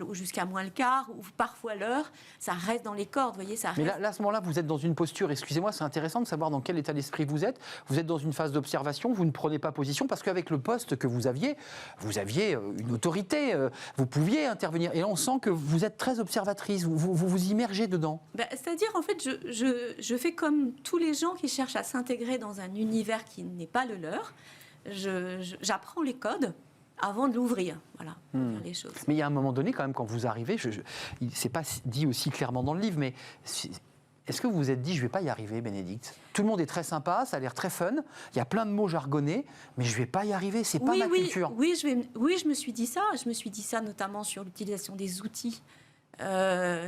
moins le quart, ou parfois l'heure, ça reste dans les cordes, vous voyez, ça reste... Mais là, à ce moment-là, vous êtes dans une posture, excusez-moi, c'est intéressant de savoir dans quel état d'esprit vous êtes. Vous êtes dans une phase d'observation, vous ne prenez pas position, parce qu'avec le poste que vous aviez une autorité, vous pouviez intervenir. Et on sent que vous êtes très observatrice, vous immergez dedans. C'est-à-dire, en fait, je fais comme tous les gens qui cherchent à s'intégrer dans un univers qui n'est pas le leur. J'apprends les codes avant de l'ouvrir, voilà, pour faire les choses. Mais il y a un moment donné, quand même, quand vous arrivez, c'est pas dit aussi clairement dans le livre, mais est-ce que vous vous êtes dit, je ne vais pas y arriver, Bénédicte? Tout le monde est très sympa, ça a l'air très fun, il y a plein de mots jargonnés, mais je ne vais pas y arriver, c'est pas ma culture. Oui, je me suis dit ça. Je me suis dit ça notamment sur l'utilisation des outils.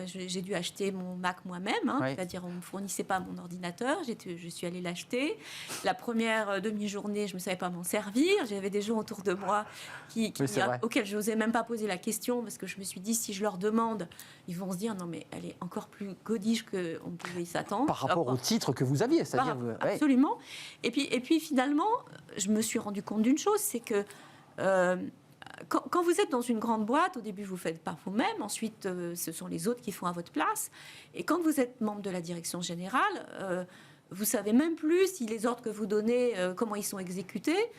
J'ai dû acheter mon Mac moi-même, c'est-à-dire on ne me fournissait pas mon ordinateur, je suis allée l'acheter. La première demi-journée, je ne savais pas m'en servir, j'avais des gens autour de moi auxquels je n'osais même pas poser la question, parce que je me suis dit, si je leur demande, ils vont se dire, non mais elle est encore plus godiche qu'on pouvait s'attendre. Par rapport au titre que vous aviez, c'est-à-dire... Absolument. Et puis finalement, je me suis rendu compte d'une chose, c'est que... Quand vous êtes dans une grande boîte, au début, vous ne faites pas vous-même. Ensuite, ce sont les autres qui font à votre place. Et quand vous êtes membre de la direction générale, vous ne savez même plus si les ordres que vous donnez, comment ils sont exécutés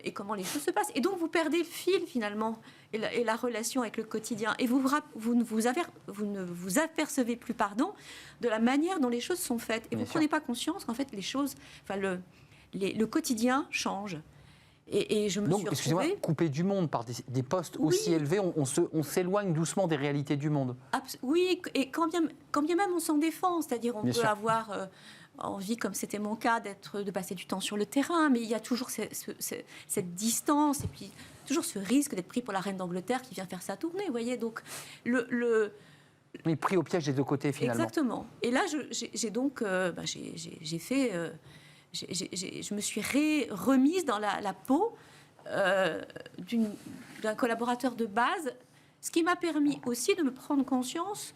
et comment les choses se passent. Et donc, vous perdez le fil, finalement, et la relation avec le quotidien. Et vous ne vous apercevez plus, de la manière dont les choses sont faites. Et vous ne prenez pas conscience qu'en fait, les choses... le quotidien change. Et je me Donc, suis excusez-moi, retrouvée... coupé du monde par des postes aussi élevés, on s'éloigne doucement des réalités du monde. Oui, et quand bien même on s'en défend, c'est-à-dire on peut avoir envie, comme c'était mon cas, de passer du temps sur le terrain, mais il y a toujours cette distance, et puis toujours ce risque d'être pris pour la reine d'Angleterre qui vient faire sa tournée, vous voyez, donc Mais pris au piège des deux côtés, finalement. Exactement. Et là, j'ai donc... j'ai fait... je me suis remise dans la peau d'un collaborateur de base, ce qui m'a permis aussi de me prendre conscience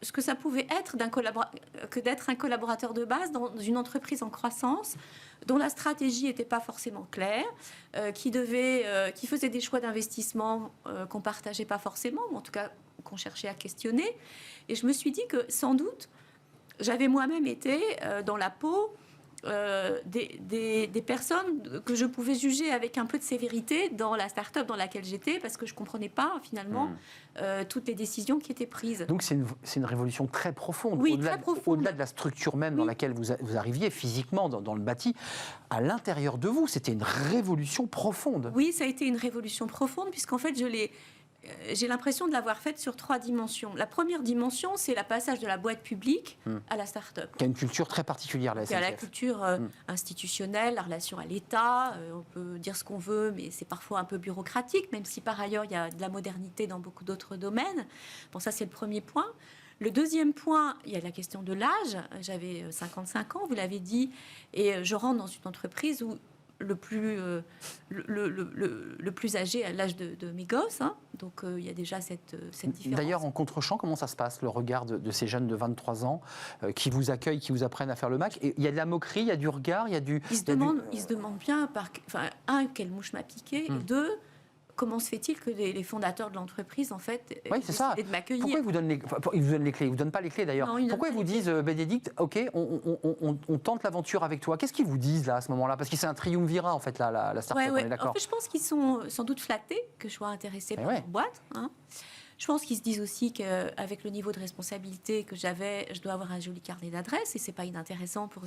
ce que ça pouvait être d'être un collaborateur de base dans une entreprise en croissance, dont la stratégie n'était pas forcément claire, qui faisait des choix d'investissement qu'on ne partageait pas forcément, ou en tout cas qu'on cherchait à questionner. Et je me suis dit que sans doute, j'avais moi-même été dans la peau des personnes que je pouvais juger avec un peu de sévérité dans la start-up dans laquelle j'étais, parce que je ne comprenais pas finalement toutes les décisions qui étaient prises. Donc c'est une révolution très profonde, oui, très profonde. Au-delà de la structure même dans laquelle vous arriviez physiquement dans le bâti, à l'intérieur de vous, c'était une révolution profonde. Oui, ça a été une révolution profonde, puisqu'en fait j'ai l'impression de l'avoir faite sur 3 dimensions. La première dimension, c'est le passage de la boîte publique à la start-up. Qui a une culture très particulière, la SNCF. Qui a la culture institutionnelle, la relation à l'État. On peut dire ce qu'on veut, mais c'est parfois un peu bureaucratique, même si par ailleurs, il y a de la modernité dans beaucoup d'autres domaines. Bon, ça, c'est le premier point. Le deuxième point, il y a la question de l'âge. J'avais 55 ans, vous l'avez dit, et je rentre dans une entreprise où le plus âgé à l'âge de mes gosses. Donc, il y a déjà cette différence. D'ailleurs, en contre-champ, comment ça se passe, le regard de ces jeunes de 23 ans qui vous accueillent, qui vous apprennent à faire le Mac? Et il y a de la moquerie, il y a du regard, il y a du... Ils se demandent bien, quelle mouche m'a piqué, et 2... Comment se fait-il que les fondateurs de l'entreprise, en fait, décident de m'accueillir? Pourquoi ils vous donnent les clés? Ils ne vous donnent pas les clés, d'ailleurs. Pourquoi ils vous disent, Bénédicte, OK, on tente l'aventure avec toi? Qu'est-ce qu'ils vous disent, là, à ce moment-là? Parce que c'est un triumvirat, en fait, là, la start-up, on est d'accord. En fait, je pense qu'ils sont sans doute flattés que je sois intéressée par leur boîte. Je pense qu'ils se disent aussi qu'avec le niveau de responsabilité que j'avais, je dois avoir un joli carnet d'adresses, et ce n'est pas inintéressant pour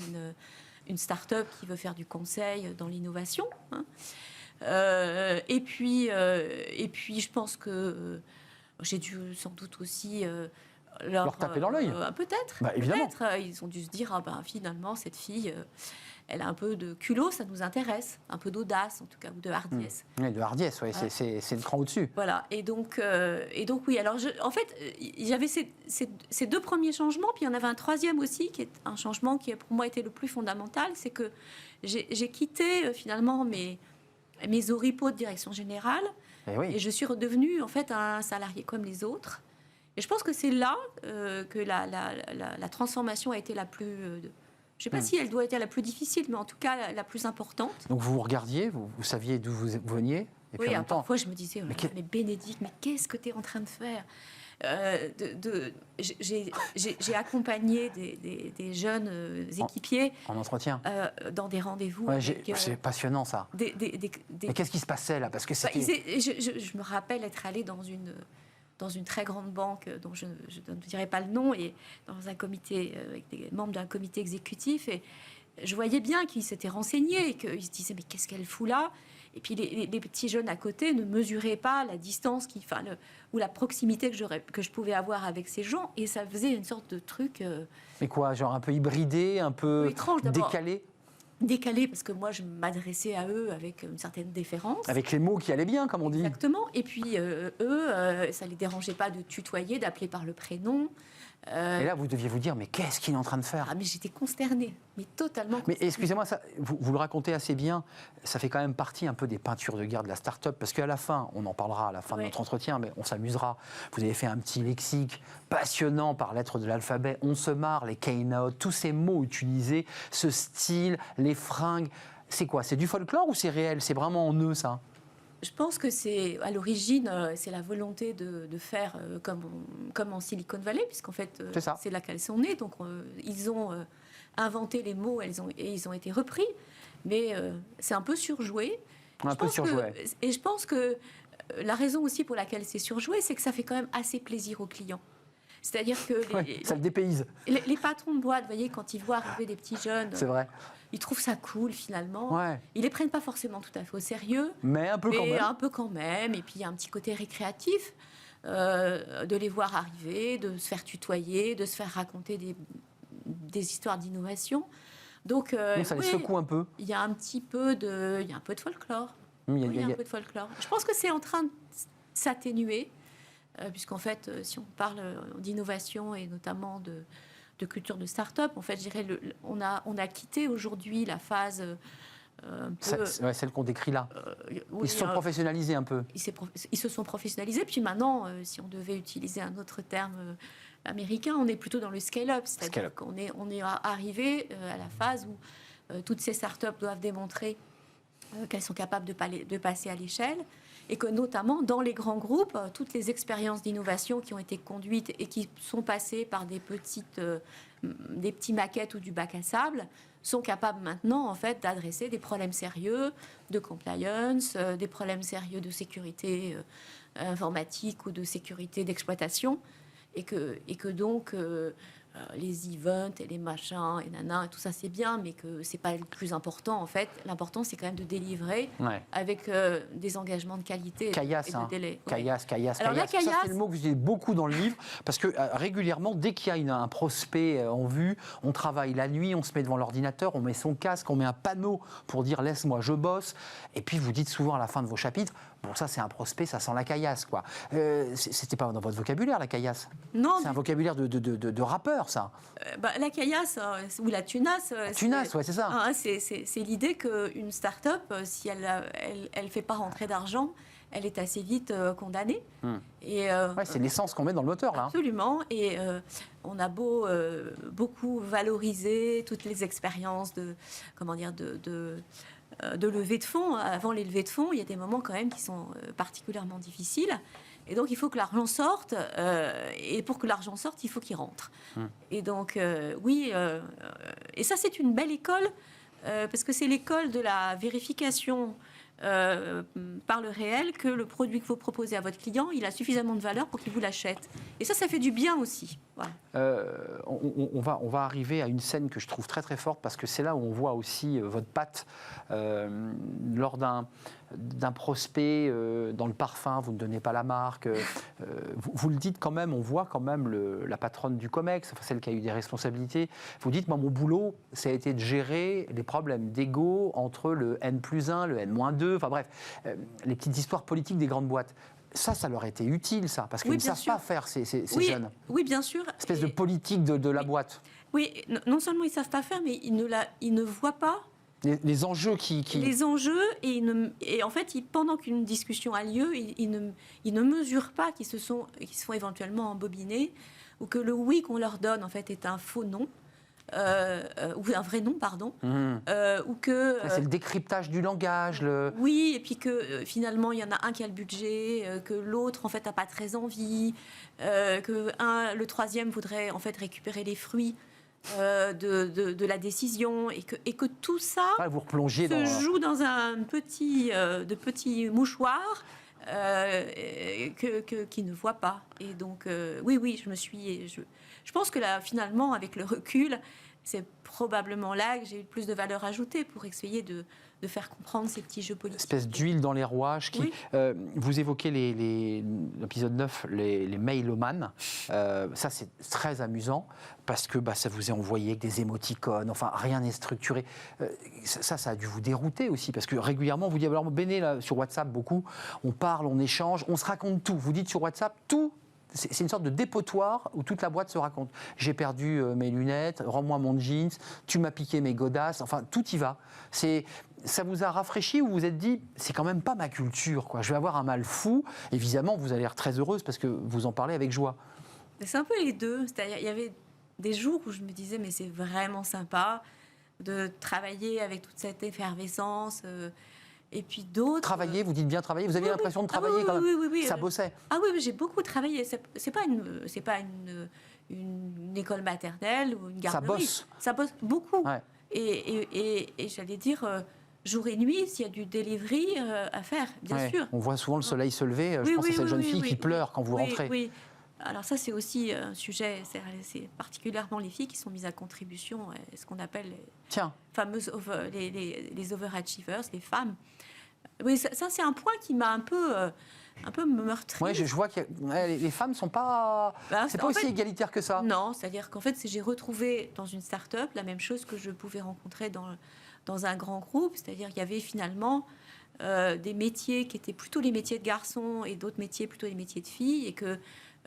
une start-up qui veut faire du conseil dans l'innovation. Et puis, je pense que j'ai dû sans doute aussi leur taper dans l'œil. Peut-être. Évidemment. Ils ont dû se dire, finalement, cette fille, elle a un peu de culot, ça nous intéresse. Un peu d'audace, en tout cas, ou de hardiesse. Oui, de hardiesse, oui, c'est le cran au-dessus. Voilà. Et donc oui. Alors, en fait, j'avais ces 2 premiers changements, puis il y en avait un troisième aussi, qui est un changement qui, pour moi, était le plus fondamental. C'est que j'ai quitté, finalement, mes oripeaux de direction générale, et je suis redevenue en fait un salarié comme les autres, Et je pense que c'est là que la transformation a été la plus... je ne sais pas si elle doit être la plus difficile, mais en tout cas la plus importante. Donc vous regardiez, vous saviez d'où vous veniez, et puis Oui, en même temps, parfois je me disais, mais Bénédicte, mais qu'est-ce que tu es en train de faire? J'ai accompagné des jeunes équipiers en entretien. dans des rendez-vous. Ouais, avec, c'est passionnant ça. Mais qu'est-ce qui se passait là? Parce que Bah, c'était... je me rappelle être allée dans une très grande banque dont je ne dirai pas le nom, et dans un comité avec des membres d'un comité exécutif, et je voyais bien qu'ils s'étaient renseignés et qu'ils se disaient mais qu'est-ce qu'elle fout là? Et puis les petits jeunes à côté ne mesuraient pas la distance ou la proximité que je pouvais avoir avec ces gens, et ça faisait une sorte de truc Mais quoi, genre un peu hybridé, un peu étrange, d'abord. décalé, parce que moi je m'adressais à eux avec une certaine déférence. avec les mots qui allaient bien, comme on dit. Exactement. Et puis eux, ça les dérangeait pas de tutoyer, d'appeler par le prénom. Et là, vous deviez vous dire, mais qu'est-ce qu'il est en train de faire? Ah, mais j'étais consternée, mais totalement Mais consternée. excusez-moi, ça, vous le racontez assez bien, ça fait quand même partie un peu des peintures de guerre de la start-up, parce qu'à la fin, on en parlera à la fin de Ouais. notre entretien, mais on s'amusera. Vous avez fait un petit lexique passionnant par lettres de l'alphabet, on se marre, les keynote, tous ces mots utilisés, ce style, les fringues. C'est quoi? C'est du folklore ou c'est réel? C'est vraiment en eux, ça? Je pense que c'est, à l'origine, c'est la volonté de faire comme en Silicon Valley, puisqu'en fait, C'est ça. c'est là qu'elles sont nées. Donc, ils ont inventé les mots et ils ont été repris. Mais c'est un peu surjoué. Et je pense que la raison aussi pour laquelle c'est surjoué, c'est que ça fait quand même assez plaisir aux clients. C'est-à-dire que Ça le dépayse, les patrons de boîte, vous voyez, quand ils voient arriver des petits jeunes, c'est vrai. ils trouvent ça cool finalement. Ouais. Ils les prennent pas forcément tout à fait au sérieux, Mais un peu quand mais même. un peu quand même. Et puis il y a un petit côté récréatif de les voir arriver, de se faire tutoyer, de se faire raconter des histoires d'innovation. Donc Ça les secoue un peu. il y a un peu de folklore. Il y a- Oui, il y a- un peu de folklore. Je pense que c'est en train de s'atténuer, puisqu'en fait, si on parle d'innovation et notamment de culture de start-up, en fait, je dirais, on a quitté aujourd'hui la phase un peu... celle qu'on décrit là. oui, Ils se sont professionnalisés un peu. ils se sont professionnalisés. Puis maintenant, si on devait utiliser un autre terme américain, on est plutôt dans le scale-up. C'est-à-dire qu'on est arrivé à la phase où toutes ces start-up doivent démontrer qu'elles sont capables de passer à l'échelle, et que notamment dans les grands groupes, toutes les expériences d'innovation qui ont été conduites et qui sont passées par des petits maquettes ou du bac à sable sont capables maintenant en fait d'adresser des problèmes sérieux de compliance, des problèmes sérieux de sécurité informatique ou de sécurité d'exploitation, et que donc les events et les machins et nana et tout ça c'est bien, mais que c'est pas le plus important en fait. L'important c'est quand même de délivrer avec des engagements de qualité et de délai. Caillasse. Alors la Ça, c'est le mot que vous utilisez beaucoup dans le livre, parce que régulièrement, dès qu'il y a un prospect en vue, on travaille la nuit, on se met devant l'ordinateur, on met son casque, on met un panneau pour dire laisse-moi, je bosse. Et puis vous dites souvent à la fin de vos chapitres, bon ça c'est un prospect, ça sent la caillasse quoi. C'était pas dans votre vocabulaire la caillasse? Non, c'est un vocabulaire de rappeur ça. La caillasse ou la tunasse. Ouais, c'est ça. C'est l'idée qu'une start-up, si elle fait pas rentrer d'argent, elle est assez vite condamnée. Et c'est l'essence qu'on met dans le moteur là. Absolument. Et on a beaucoup valoriser toutes les expériences de levée de fonds. Avant les levées de fonds, il y a des moments quand même qui sont particulièrement difficiles. Et donc, il faut que l'argent sorte. Et pour que l'argent sorte, il faut qu'il rentre. Et donc, et ça, c'est une belle école, parce que c'est l'école de la vérification par le réel que le produit que vous proposez à votre client, il a suffisamment de valeur pour qu'il vous l'achète. Et ça fait du bien aussi. Voilà. On va arriver à une scène que je trouve très très forte, parce que c'est là où on voit aussi votre patte lors d'un prospect dans le parfum. Vous ne donnez pas la marque, vous le dites quand même, on voit quand même la patronne du COMEX, enfin celle qui a eu des responsabilités. Vous dites, moi mon boulot ça a été de gérer les problèmes d'ego entre le N+1, le N-2, enfin bref, les petites histoires politiques des grandes boîtes. Ça leur a été utile, ça, parce qu'ils ne savent pas faire, ces jeunes. Oui, bien sûr. De politique de la boîte. Oui, non seulement ils ne savent pas faire, mais ils ne voient pas Les enjeux qui... Les enjeux, et en fait, pendant qu'une discussion a lieu, ils ne mesurent pas qu'ils se font éventuellement embobiner, ou que le oui qu'on leur donne, en fait, est un faux non. Ou un vrai nom, pardon, ou que... c'est le décryptage du langage. Oui, et puis que finalement, il y en a un qui a le budget, que l'autre, en fait, n'a pas très envie, que le troisième voudrait, en fait, récupérer les fruits de la décision, et que tout ça Vous replongez joue dans un petit mouchoir qui ne voit pas. Et donc, oui, je pense que là, finalement, avec le recul, c'est probablement là que j'ai eu le plus de valeur ajoutée pour essayer de faire comprendre ces petits jeux politiques. Espèce d'huile dans les rouages. Oui. Vous évoquez l'épisode 9, les mailomanes. Ça, c'est très amusant parce que ça vous est envoyé avec des émoticônes. Enfin, rien n'est structuré. Ça a dû vous dérouter aussi parce que régulièrement, vous dites, alors Béné, là, sur WhatsApp, beaucoup, on parle, on échange, on se raconte tout. Vous dites sur WhatsApp, tout. C'est une sorte de dépotoir où toute la boîte se raconte. J'ai perdu mes lunettes, rends-moi mon jeans, tu m'as piqué mes godasses, enfin tout y va. Ça vous a rafraîchi ou vous vous êtes dit, c'est quand même pas ma culture, quoi. Je vais avoir un mal fou. Évidemment, vous allez être très heureuse parce que vous en parlez avec joie. C'est un peu les deux. C'est-à-dire, il y avait des jours où je me disais, mais c'est vraiment sympa de travailler avec toute cette effervescence. Et puis d'autres... Travailler, vous dites bien travailler. Vous aviez l'impression de travailler quand même. Oui. Ça bossait. Ah oui, j'ai beaucoup travaillé. C'est pas une école maternelle ou une garderie. Ça bosse beaucoup. Ouais. Et j'allais dire, jour et nuit, s'il y a du delivery à faire, bien sûr. On voit souvent le soleil se lever. Je pense à cette jeune fille qui pleure quand vous rentrez. Oui. Alors ça, c'est aussi un sujet, c'est particulièrement les filles qui sont mises à contribution, ce qu'on appelle les fameuses les overachievers, les femmes. Oui, ça c'est un point qui m'a un peu meurtri. Oui, je vois que les femmes sont pas... c'est pas aussi égalitaire que ça. Non, c'est-à-dire qu'en fait, j'ai retrouvé dans une start-up la même chose que je pouvais rencontrer dans un grand groupe, c'est-à-dire qu'il y avait finalement des métiers qui étaient plutôt les métiers de garçons et d'autres métiers plutôt les métiers de filles, et que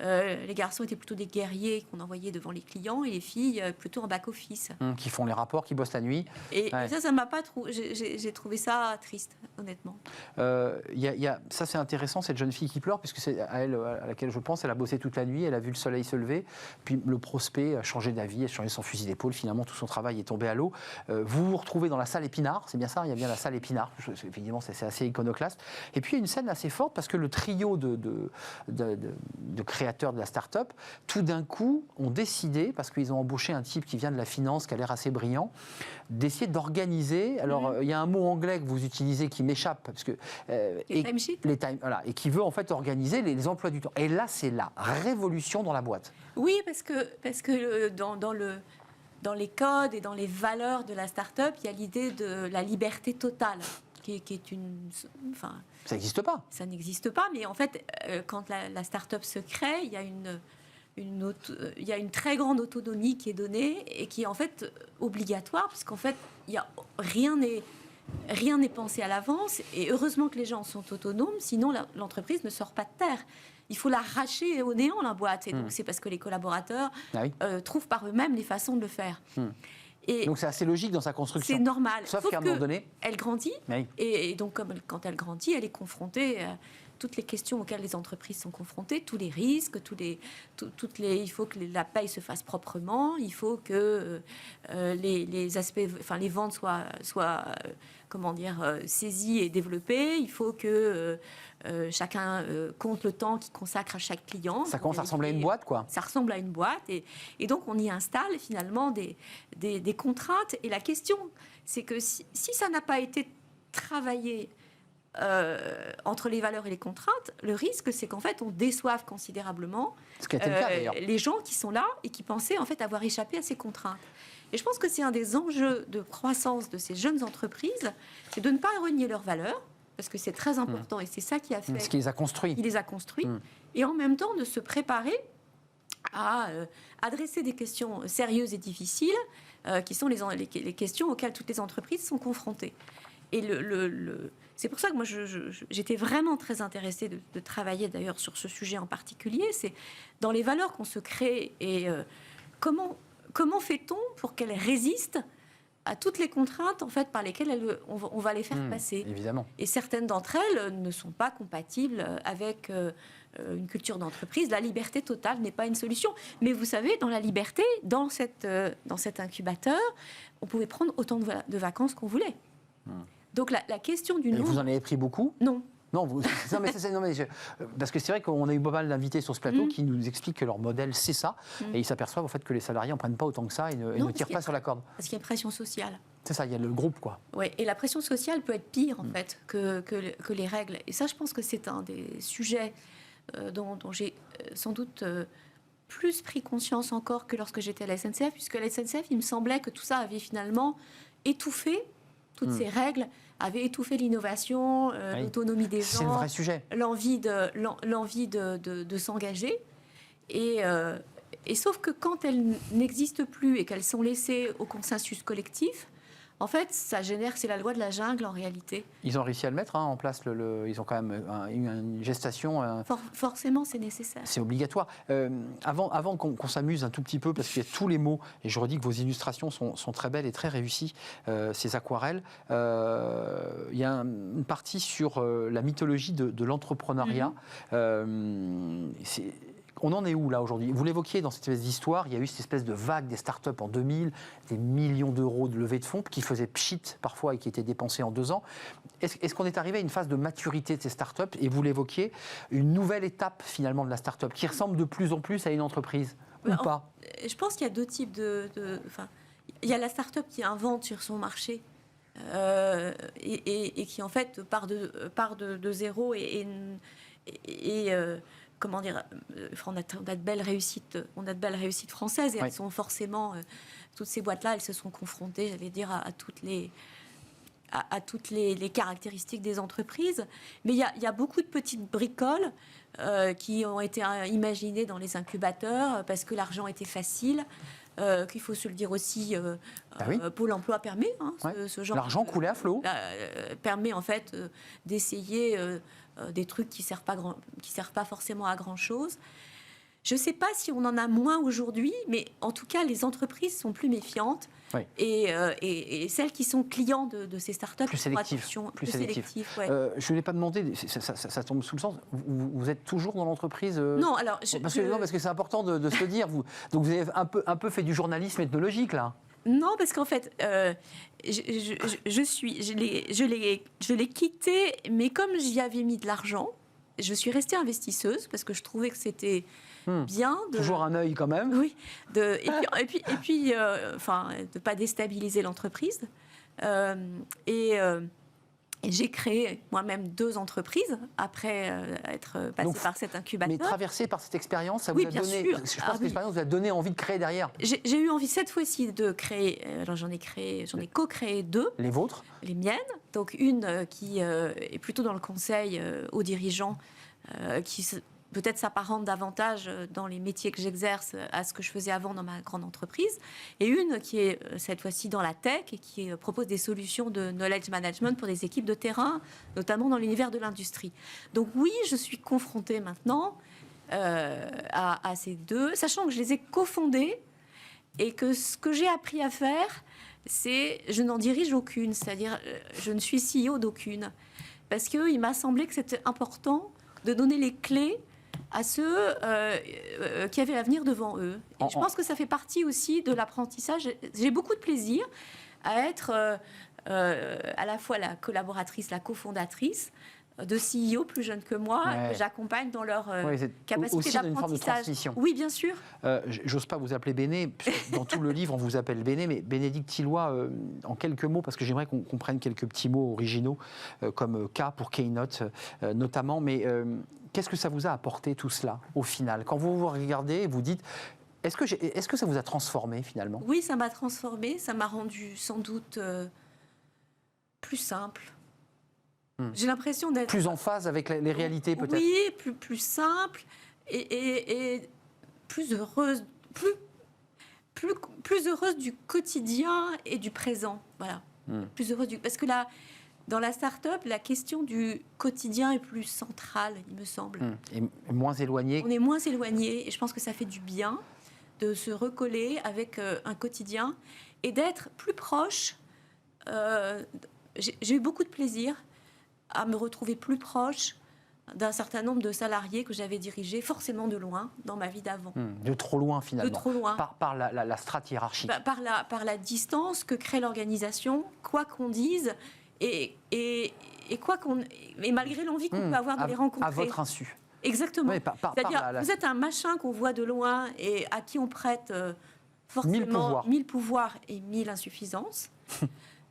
les garçons étaient plutôt des guerriers qu'on envoyait devant les clients, et les filles plutôt en back-office. Qui font les rapports, qui bossent la nuit. Et ça m'a pas trop... J'ai trouvé ça triste, honnêtement. Ça, c'est intéressant, cette jeune fille qui pleure, puisque c'est à elle à laquelle je pense. Elle a bossé toute la nuit, elle a vu le soleil se lever, puis le prospect a changé d'avis, a changé son fusil d'épaule. Finalement, tout son travail est tombé à l'eau. Vous vous retrouvez dans la salle Épinard, c'est bien ça, il y a bien la salle Épinard. Évidemment, c'est assez iconoclaste. Et puis, il y a une scène assez forte, parce que le trio de créateurs de la start-up, tout d'un coup, ont décidé, parce qu'ils ont embauché un type qui vient de la finance, qui a l'air assez brillant, d'essayer d'organiser. Alors, il y a un mot anglais que vous utilisez qui m'échappe, parce que les timesheets. Et qui veut en fait organiser les emplois du temps. Et là, c'est la révolution dans la boîte. Oui, parce que dans les codes et dans les valeurs de la start-up, il y a l'idée de la liberté totale, qui est une... Enfin, ça n'existe pas. Ça n'existe pas, mais en fait, quand la start-up se crée, il y a il y a une très grande autonomie qui est donnée et qui est en fait obligatoire, parce qu'en fait, rien n'est pensé à l'avance, et heureusement que les gens sont autonomes, sinon l'entreprise ne sort pas de terre. Il faut l'arracher au néant, la boîte, et donc c'est parce que les collaborateurs trouvent par eux-mêmes les façons de le faire. Et donc c'est assez logique dans sa construction. C'est normal. Sauf qu'à un moment donné, elle grandit, et donc quand elle grandit, elle est confrontée à toutes les questions auxquelles les entreprises sont confrontées, tous les risques, il faut que la paye se fasse proprement, il faut que les aspects, les ventes soient saisies et développées, il faut que chacun compte le temps qu'il consacre à chaque client. Ça commence à ressembler à une boîte, quoi. Ça ressemble à une boîte, et donc on y installe finalement des contraintes. Et la question, c'est que si ça n'a pas été travaillé entre les valeurs et les contraintes, le risque, c'est qu'en fait, on déçoive considérablement les gens qui sont là et qui pensaient en fait avoir échappé à ces contraintes. Et je pense que c'est un des enjeux de croissance de ces jeunes entreprises, c'est de ne pas renier leurs valeurs, parce que c'est très important, et c'est ça qui a fait... Ce qui les a construits. Il les a construits, et en même temps de se préparer à adresser des questions sérieuses et difficiles, qui sont les questions auxquelles toutes les entreprises sont confrontées. Et c'est pour ça que moi, j'étais vraiment très intéressée de travailler d'ailleurs sur ce sujet en particulier. C'est dans les valeurs qu'on se crée, et comment fait-on pour qu'elles résistent à toutes les contraintes en fait, par lesquelles on va les faire passer. Évidemment. Et certaines d'entre elles ne sont pas compatibles avec une culture d'entreprise. La liberté totale n'est pas une solution. Mais vous savez, dans la liberté, dans cet incubateur, on pouvait prendre autant de vacances qu'on voulait. Donc la question du Et nombre... vous en avez pris beaucoup ? Non. Non, parce que c'est vrai qu'on a eu pas mal d'invités sur ce plateau qui nous expliquent que leur modèle, c'est ça, et ils s'aperçoivent en fait que les salariés n'en prennent pas autant que ça et ne tirent pas sur la corde. Parce qu'il y a une pression sociale. C'est ça, il y a le groupe, quoi. Ouais, et la pression sociale peut être pire, en fait, que les règles. Et ça, je pense que c'est un des sujets dont j'ai sans doute plus pris conscience encore que lorsque j'étais à la SNCF, puisque à la SNCF, il me semblait que tout ça avait finalement étouffé, toutes ces règles, avait étouffé l'innovation, l'autonomie des gens. C'est le vrai sujet. L'envie de s'engager. Et sauf que quand elles n'existent plus et qu'elles sont laissées au consensus collectif, en fait, ça génère, c'est la loi de la jungle en réalité. Ils ont réussi à le mettre en place, ils ont quand même eu une gestation. Forcément, c'est nécessaire. C'est obligatoire. Avant qu'on s'amuse un tout petit peu, parce qu'il y a tous les mots, et je redis que vos illustrations sont très belles et très réussies, ces aquarelles, il y a une partie sur la mythologie de l'entrepreneuriat. On en est où là aujourd'hui ? Vous l'évoquiez dans cette espèce d'histoire, il y a eu cette espèce de vague des startups en 2000, des millions d'euros de levée de fonds qui faisaient pchit parfois et qui étaient dépensés en 2 ans. Est-ce qu'on est arrivé à une phase de maturité de ces startups ? Et vous l'évoquiez, une nouvelle étape finalement de la startup qui ressemble de plus en plus à une entreprise ou pas ? Je pense qu'il y a 2 types enfin, il y a la startup qui invente sur son marché et qui en fait part de zéro comment dire, on a de belles réussites françaises et elles sont forcément, toutes ces boîtes-là, elles se sont confrontées, j'allais dire, à toutes les caractéristiques des entreprises. Mais il y a beaucoup de petites bricoles qui ont été imaginées dans les incubateurs parce que l'argent était facile. Qu'il faut se le dire aussi, Pôle emploi permet ce genre. L'argent coulait à flot. Permet en fait d'essayer des trucs qui servent pas forcément à grand chose. Je ne sais pas si on en a moins aujourd'hui, mais en tout cas les entreprises sont plus méfiantes et celles qui sont clients de ces startups plus sélectifs. Ouais. Je ne voulais pas demander, ça tombe sous le sens. Vous êtes toujours dans l'entreprise Non, alors parce que c'est important de se le dire. Donc vous avez un peu fait du journalisme ethnologique là. Non, parce qu'en fait, je l'ai quitté, mais comme j'y avais mis de l'argent, je suis restée investisseuse parce que je trouvais que c'était bien. Toujours un œil quand même. Oui. Et puis, de pas déstabiliser l'entreprise. Et j'ai créé moi-même 2 entreprises après être passée par cet incubateur. Mais traversée par cette expérience, ça vous a donné. Sûr. Je pense que l'expérience vous a donné envie de créer derrière. J'ai eu envie cette fois-ci de créer. Alors j'en ai co-créé 2. Les vôtres ? Les miennes. Donc une qui est plutôt dans le conseil aux dirigeants, qui peut-être s'apparente davantage dans les métiers que j'exerce à ce que je faisais avant dans ma grande entreprise, et une qui est cette fois-ci dans la tech et qui propose des solutions de knowledge management pour des équipes de terrain, notamment dans l'univers de l'industrie. Donc oui, je suis confrontée maintenant à ces 2, sachant que je les ai cofondées et que ce que j'ai appris à faire, c'est je n'en dirige aucune, c'est-à-dire je ne suis CEO d'aucune, parce qu'il m'a semblé que c'était important de donner les clés à ceux qui avaient l'avenir devant eux. Et je pense que ça fait partie aussi de l'apprentissage. J'ai beaucoup de plaisir à être à la fois la collaboratrice, la cofondatrice de CEO plus jeunes que moi, que j'accompagne dans leur capacité d'apprentissage. Oui, bien sûr. J'ose pas vous appeler Béné, dans tout le livre on vous appelle Béné, mais Bénédicte Thilloy, en quelques mots, parce que j'aimerais qu'on prenne quelques petits mots originaux, comme K pour Keynote notamment, mais qu'est-ce que ça vous a apporté tout cela au final ? Quand vous vous regardez, vous dites, est-ce que ça vous a transformé finalement ? Oui, ça m'a transformé, ça m'a rendu sans doute plus simple. J'ai l'impression d'être... Plus en phase avec les réalités peut-être ? Oui, plus simple et plus heureuse, plus heureuse du quotidien et du présent. Voilà. Plus heureuse parce que là, dans la start-up, la question du quotidien est plus centrale, il me semble. Et moins éloignée. On est moins éloigné et je pense que ça fait du bien de se recoller avec un quotidien et d'être plus proche. J'ai eu beaucoup de plaisir à me retrouver plus proche d'un certain nombre de salariés que j'avais dirigés forcément de loin dans ma vie d'avant. De trop loin, finalement. De trop loin. Par la strate hiérarchique. Par la distance que crée l'organisation, quoi qu'on dise, et malgré l'envie qu'on peut avoir de les rencontrer. À votre insu. Exactement. Oui, C'est-à-dire, vous êtes un machin qu'on voit de loin et à qui on prête forcément 1000 pouvoirs et 1000 insuffisances.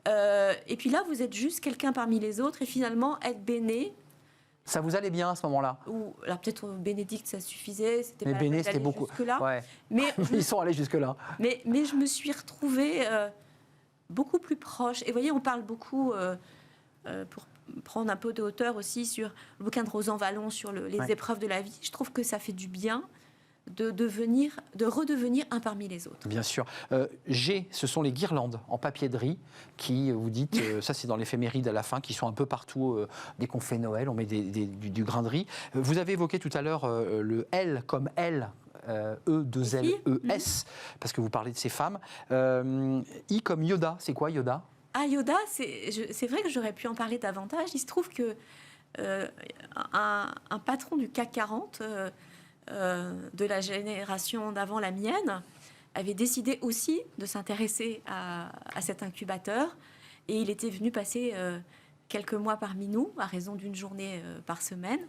Et puis là, vous êtes juste quelqu'un parmi les autres et finalement, être Béné. Ça vous allait bien à ce moment-là? Alors peut-être Bénédicte, ça suffisait. Mais Béné, c'était beaucoup. Jusque-là. Ouais. Mais ils sont allés jusque-là. Mais je me suis retrouvée beaucoup plus proche. Et vous voyez, on parle beaucoup, pour prendre un peu de hauteur aussi, sur le bouquin de Rosan Vallon, sur les épreuves de la vie. Je trouve que ça fait du bien de redevenir un parmi les autres. Bien sûr. G, ce sont les guirlandes en papier de riz qui, vous dites, ça c'est dans l'éphéméride à la fin, qui sont un peu partout. Dès qu'on fait Noël, on met du grain de riz. Vous avez évoqué tout à l'heure le L comme L. E2LES, parce que vous parlez de ces femmes. I comme Yoda, c'est quoi Yoda? Ah, Yoda, c'est vrai que j'aurais pu en parler davantage. Il se trouve que un patron du CAC 40, de la génération d'avant la mienne, avait décidé aussi de s'intéresser à cet incubateur. Et il était venu passer quelques mois parmi nous, à raison d'une journée par semaine.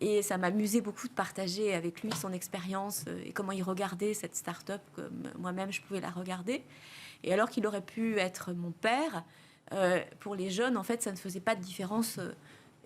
Et ça m'amusait beaucoup de partager avec lui son expérience et comment il regardait cette start-up comme moi-même je pouvais la regarder. Et alors qu'il aurait pu être mon père, pour les jeunes, en fait, ça ne faisait pas de différence.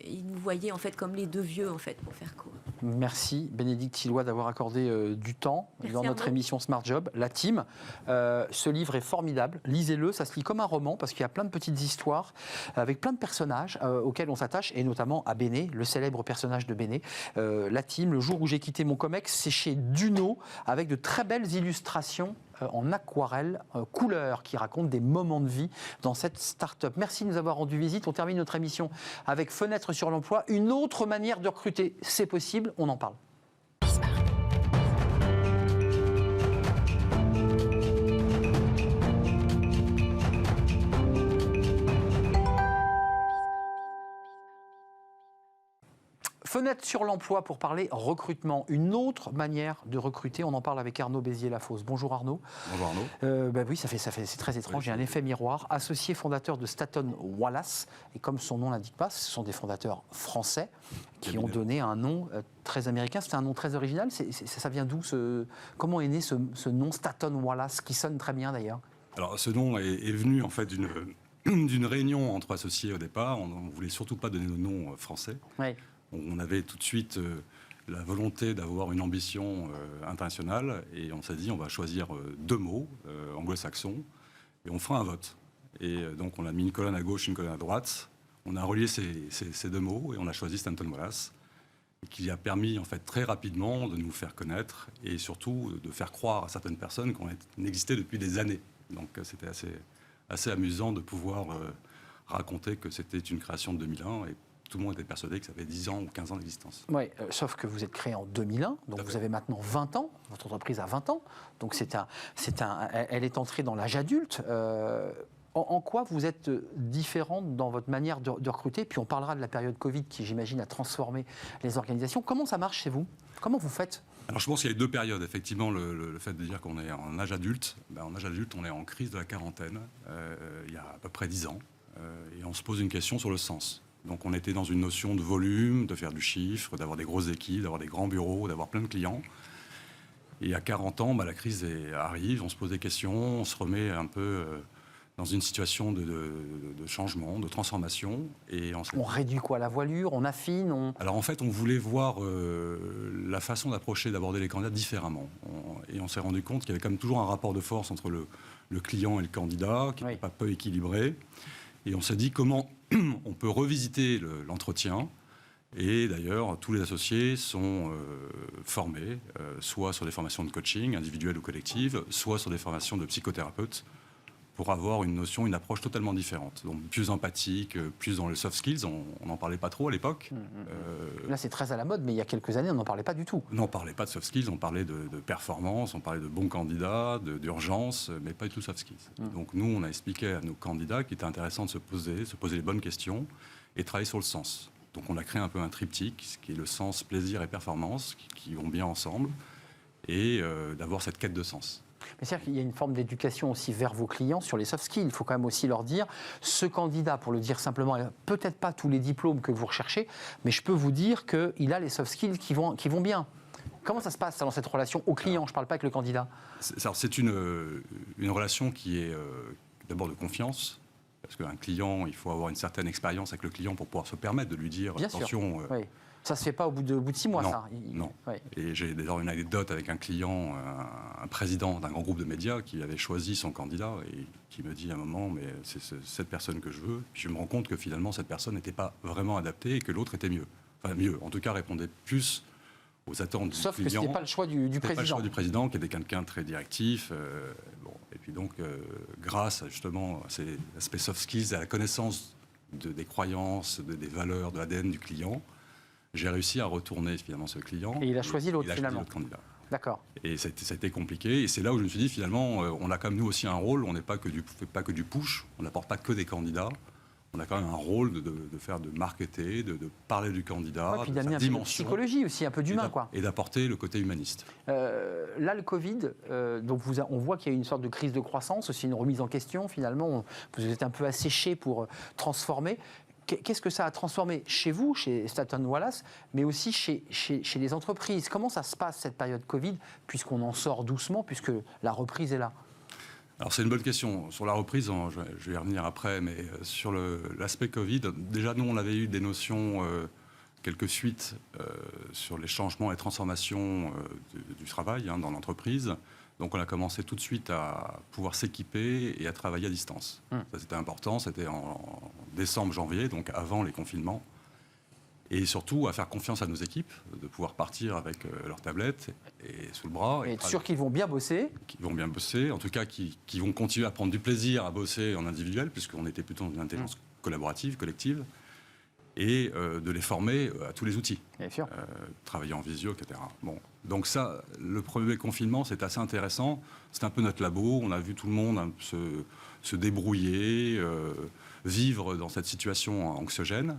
Ils nous voyaient en fait comme les deux vieux, en fait, pour faire court. Merci Bénédicte Tilloy d'avoir accordé du temps dans notre émission Smart Job. La team, ce livre est formidable. Lisez-le, ça se lit comme un roman parce qu'il y a plein de petites histoires avec plein de personnages auxquels on s'attache et notamment à Béné, le célèbre personnage de Béné. La team, le jour où j'ai quitté mon comex, c'est chez Duno avec de très belles illustrations en aquarelle couleur qui raconte des moments de vie dans cette start-up. Merci de nous avoir rendu visite. On termine notre émission avec Fenêtre sur l'emploi. Une autre manière de recruter, c'est possible, on en parle. Fenêtre sur l'emploi pour parler recrutement. Une autre manière de recruter, on en parle avec Arnaud Béziers-Lafosse. Bonjour Arnaud. Bonjour Arnaud. Oui, c'est très étrange, il y a un effet miroir. Associé fondateur de Staton Wallace, et comme son nom l'indique pas, ce sont des fondateurs français qui ont donné un nom très américain. C'est un nom très original. Ça vient d'où comment est né ce nom Staton Wallace, qui sonne très bien d'ailleurs? Alors ce nom est venu en fait d'une réunion entre associés au départ. On ne voulait surtout pas donner de nom français. Oui. On avait tout de suite la volonté d'avoir une ambition internationale et on s'est dit on va choisir deux mots anglo-saxons et on fera un vote. Et donc on a mis une colonne à gauche, une colonne à droite. On a relié ces deux mots et on a choisi Staton Wallace, qui a permis en fait très rapidement de nous faire connaître et surtout de faire croire à certaines personnes qu'on existait depuis des années. Donc c'était assez amusant de pouvoir raconter que c'était une création de 2001 et tout le monde était persuadé que ça avait 10 ans ou 15 ans d'existence. Oui, sauf que vous êtes créé en 2001, donc vous avez maintenant 20 ans, votre entreprise a 20 ans, donc elle est entrée dans l'âge adulte. En quoi vous êtes différente dans votre manière de recruter? Puis on parlera de la période Covid qui, j'imagine, a transformé les organisations. Comment ça marche chez vous? Comment vous faites? Alors je pense qu'il y a deux périodes. Effectivement, le fait de dire qu'on est en âge adulte, en âge adulte, on est en crise de la quarantaine, il y a à peu près 10 ans, et on se pose une question sur le sens. Donc on était dans une notion de volume, de faire du chiffre, d'avoir des grosses équipes, d'avoir des grands bureaux, d'avoir plein de clients. Et à 40 ans, la crise arrive, on se pose des questions, on se remet un peu dans une situation de changement, de transformation. Et on réduit quoi? La voilure? On affine? Alors en fait, on voulait voir la façon d'approcher, d'aborder les candidats différemment. Et on s'est rendu compte qu'il y avait quand même toujours un rapport de force entre le client et le candidat, qui n'était pas peu équilibré. Et on s'est dit comment on peut revisiter l'entretien. Et d'ailleurs, tous les associés sont formés, soit sur des formations de coaching individuelles ou collectives, soit sur des formations de psychothérapeutes, pour avoir une approche totalement différente. Donc plus empathique, plus dans les soft skills. On n'en parlait pas trop à l'époque. Là, c'est très à la mode, mais il y a quelques années, on n'en parlait pas du tout. On n'en parlait pas de soft skills, on parlait de performance, on parlait de bons candidats, d'urgence, mais pas du tout soft skills. Donc nous, on a expliqué à nos candidats qu'il était intéressant de se poser les bonnes questions et travailler sur le sens. Donc on a créé un peu un triptyque, ce qui est le sens, plaisir et performance, qui vont bien ensemble, et d'avoir cette quête de sens. Mais c'est-à-dire qu'il y a une forme d'éducation aussi vers vos clients sur les soft skills. Il faut quand même aussi leur dire, ce candidat, pour le dire simplement, il n'a peut-être pas tous les diplômes que vous recherchez, mais je peux vous dire qu'il a les soft skills qui vont bien. Comment ça se passe dans cette relation au client? Je ne parle pas avec le candidat. C'est une relation qui est d'abord de confiance, parce qu'un client, il faut avoir une certaine expérience avec le client pour pouvoir se permettre de lui dire bien attention. Sûr. Oui. Ça ne se fait pas au bout de 6 mois, non, ça. Non. Oui. Et j'ai d'ailleurs une anecdote avec un client, un président d'un grand groupe de médias qui avait choisi son candidat et qui me dit à un moment, mais c'est cette personne que je veux. Puis je me rends compte que finalement, cette personne n'était pas vraiment adaptée et que l'autre était mieux. Enfin, mieux. En tout cas, répondait plus aux attentes du client. Sauf que ce n'était pas le choix du président. C'était pas le choix du président, qui était quelqu'un de très directif. Et puis donc, grâce justement à ces aspects soft skills, à la connaissance des croyances, des valeurs, de l'ADN du client, j'ai réussi à retourner finalement ce client. Et il a choisi l'autre finalement. L'autre candidat. D'accord. Et ça a été compliqué. Et c'est là où je me suis dit finalement, on a quand même nous aussi un rôle. On n'est pas que du push. On n'apporte pas que des candidats. On a quand même un rôle de marketer, de parler du candidat, Ouais, puis de d'amener sa un peu de dimension. Psychologie aussi, un peu d'humain, quoi. Et d'apporter le côté humaniste. Là, le Covid, donc on voit qu'il y a une sorte de crise de croissance, aussi une remise en question. Finalement, vous êtes un peu asséché pour transformer. Qu'est-ce que ça a transformé chez vous, chez Staton Wallace, mais aussi chez les entreprises? Comment ça se passe, cette période Covid, puisqu'on en sort doucement, puisque la reprise est là? Alors c'est une bonne question. Sur la reprise, je vais y revenir après, mais sur l'aspect Covid, déjà nous on avait eu des notions, quelques fuites sur les changements et transformations du travail dans l'entreprise. Donc on a commencé tout de suite à pouvoir s'équiper et à travailler à distance. Ça c'était important, c'était en décembre, janvier, donc avant les confinements. Et surtout à faire confiance à nos équipes, de pouvoir partir avec leurs tablettes et sous le bras. Et être sûr qu'ils vont bien bosser. Qu'ils vont bien bosser, en tout cas qui vont continuer à prendre du plaisir à bosser en individuel, puisqu'on était plutôt dans une intelligence collaborative, collective, et de les former à tous les outils. Bien sûr. Travailler en visio, etc. Bon. Donc ça, le premier confinement, c'est assez intéressant. C'est un peu notre labo. On a vu tout le monde se débrouiller, vivre dans cette situation anxiogène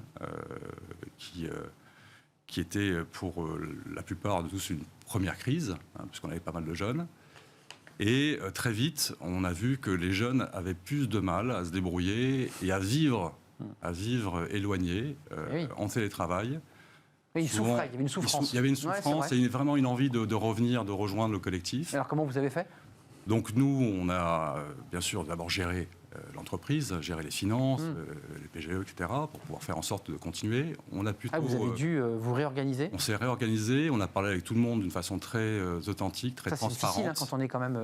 qui était pour la plupart de tous une première crise, puisqu'on avait pas mal de jeunes. Et très vite, on a vu que les jeunes avaient plus de mal à se débrouiller et à vivre éloignés, en télétravail. Oui, il souffrait, il y avait une souffrance. Il y avait une souffrance et vraiment une envie de revenir, de rejoindre le collectif. Alors comment vous avez fait? Donc nous, on a bien sûr d'abord géré l'entreprise, gérer les finances, les PGE, etc., pour pouvoir faire en sorte de continuer. On a plutôt, vous avez dû vous réorganiser? On s'est réorganisé, on a parlé avec tout le monde d'une façon très authentique, très transparente. C'est difficile quand on est quand même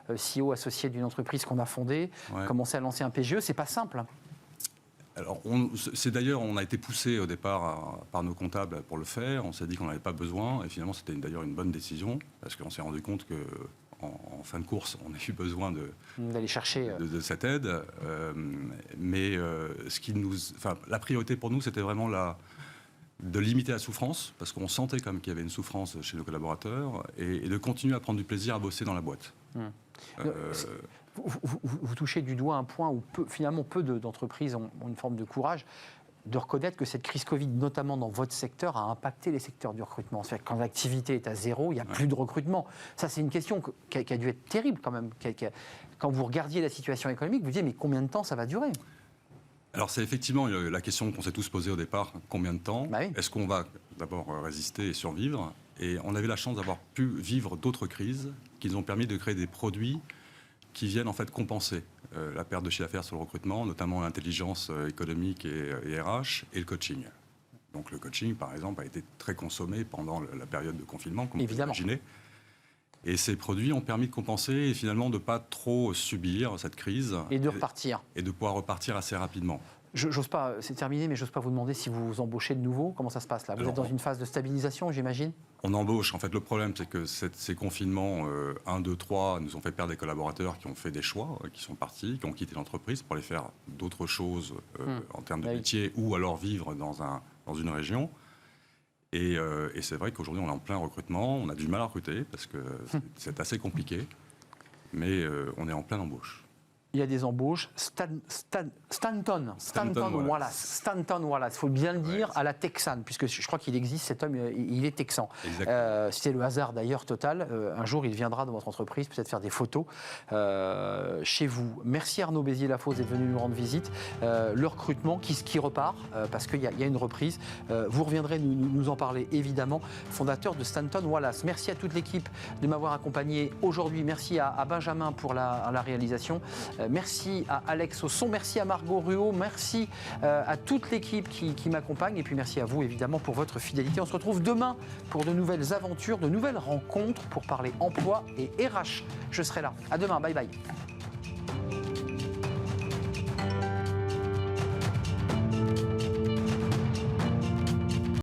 CEO associé d'une entreprise qu'on a fondée, commencer à lancer un PGE, c'est pas simple. Alors, c'est d'ailleurs, on a été poussé au départ par nos comptables pour le faire. On s'est dit qu'on n'avait pas besoin, et finalement, c'était d'ailleurs une bonne décision, parce qu'on s'est rendu compte que en fin de course, on a eu besoin d'aller chercher de cette aide. Mais la priorité pour nous, c'était vraiment de limiter la souffrance, parce qu'on sentait quand même qu'il y avait une souffrance chez nos collaborateurs, et de continuer à prendre du plaisir à bosser dans la boîte. Vous touchez du doigt un point où finalement peu d'entreprises ont une forme de courage de reconnaître que cette crise Covid, notamment dans votre secteur, a impacté les secteurs du recrutement. C'est-à-dire que quand l'activité est à zéro, il n'y a plus de recrutement. Ça, c'est une question qui a dû être terrible quand même. Quand vous regardiez la situation économique, vous disiez mais combien de temps ça va durer? Alors c'est effectivement la question qu'on s'est tous posée au départ. Combien de temps? Est-ce qu'on va d'abord résister et survivre? Et on avait la chance d'avoir pu vivre d'autres crises qui nous ont permis de créer des produits qui viennent en fait compenser la perte de chiffre d'affaires sur le recrutement, notamment l'intelligence économique et RH, et le coaching. Donc le coaching, par exemple, a été très consommé pendant la période de confinement, comme vous pouvez imaginer. Et ces produits ont permis de compenser et finalement de ne pas trop subir cette crise. Et de repartir. Et de pouvoir repartir assez rapidement. J'ose pas, c'est terminé, mais j'ose pas vous demander si vous embauchez de nouveau. Comment ça se passe là? Vous êtes dans une phase de stabilisation, j'imagine? On embauche. En fait, le problème, c'est que ces confinements 1, 2, 3 nous ont fait perdre des collaborateurs qui ont fait des choix, qui sont partis, qui ont quitté l'entreprise pour aller faire d'autres choses en termes de métier ou alors vivre dans une région. Et c'est vrai qu'aujourd'hui, on est en plein recrutement. On a du mal à recruter parce que c'est assez compliqué. Mais on est en pleine embauche. Il y a des embauches. Stanton Wallace. Il faut bien le dire, à la Texane, puisque je crois qu'il existe, cet homme, il est texan. C'était le hasard d'ailleurs total. Un jour, il viendra dans votre entreprise, peut-être faire des photos chez vous. Merci Arnaud Béziers-Lafosse d'être venu nous rendre visite. Le recrutement qui repart, parce qu'il y a une reprise. Vous reviendrez nous en parler, évidemment. Fondateur de Stanton Wallace. Merci à toute l'équipe de m'avoir accompagné aujourd'hui. Merci à Benjamin pour la réalisation. Merci à Alex au son, merci à Margot Ruot, merci à toute l'équipe qui m'accompagne et puis merci à vous évidemment pour votre fidélité. On se retrouve demain pour de nouvelles aventures, de nouvelles rencontres pour parler emploi et RH. Je serai là. À demain, bye bye.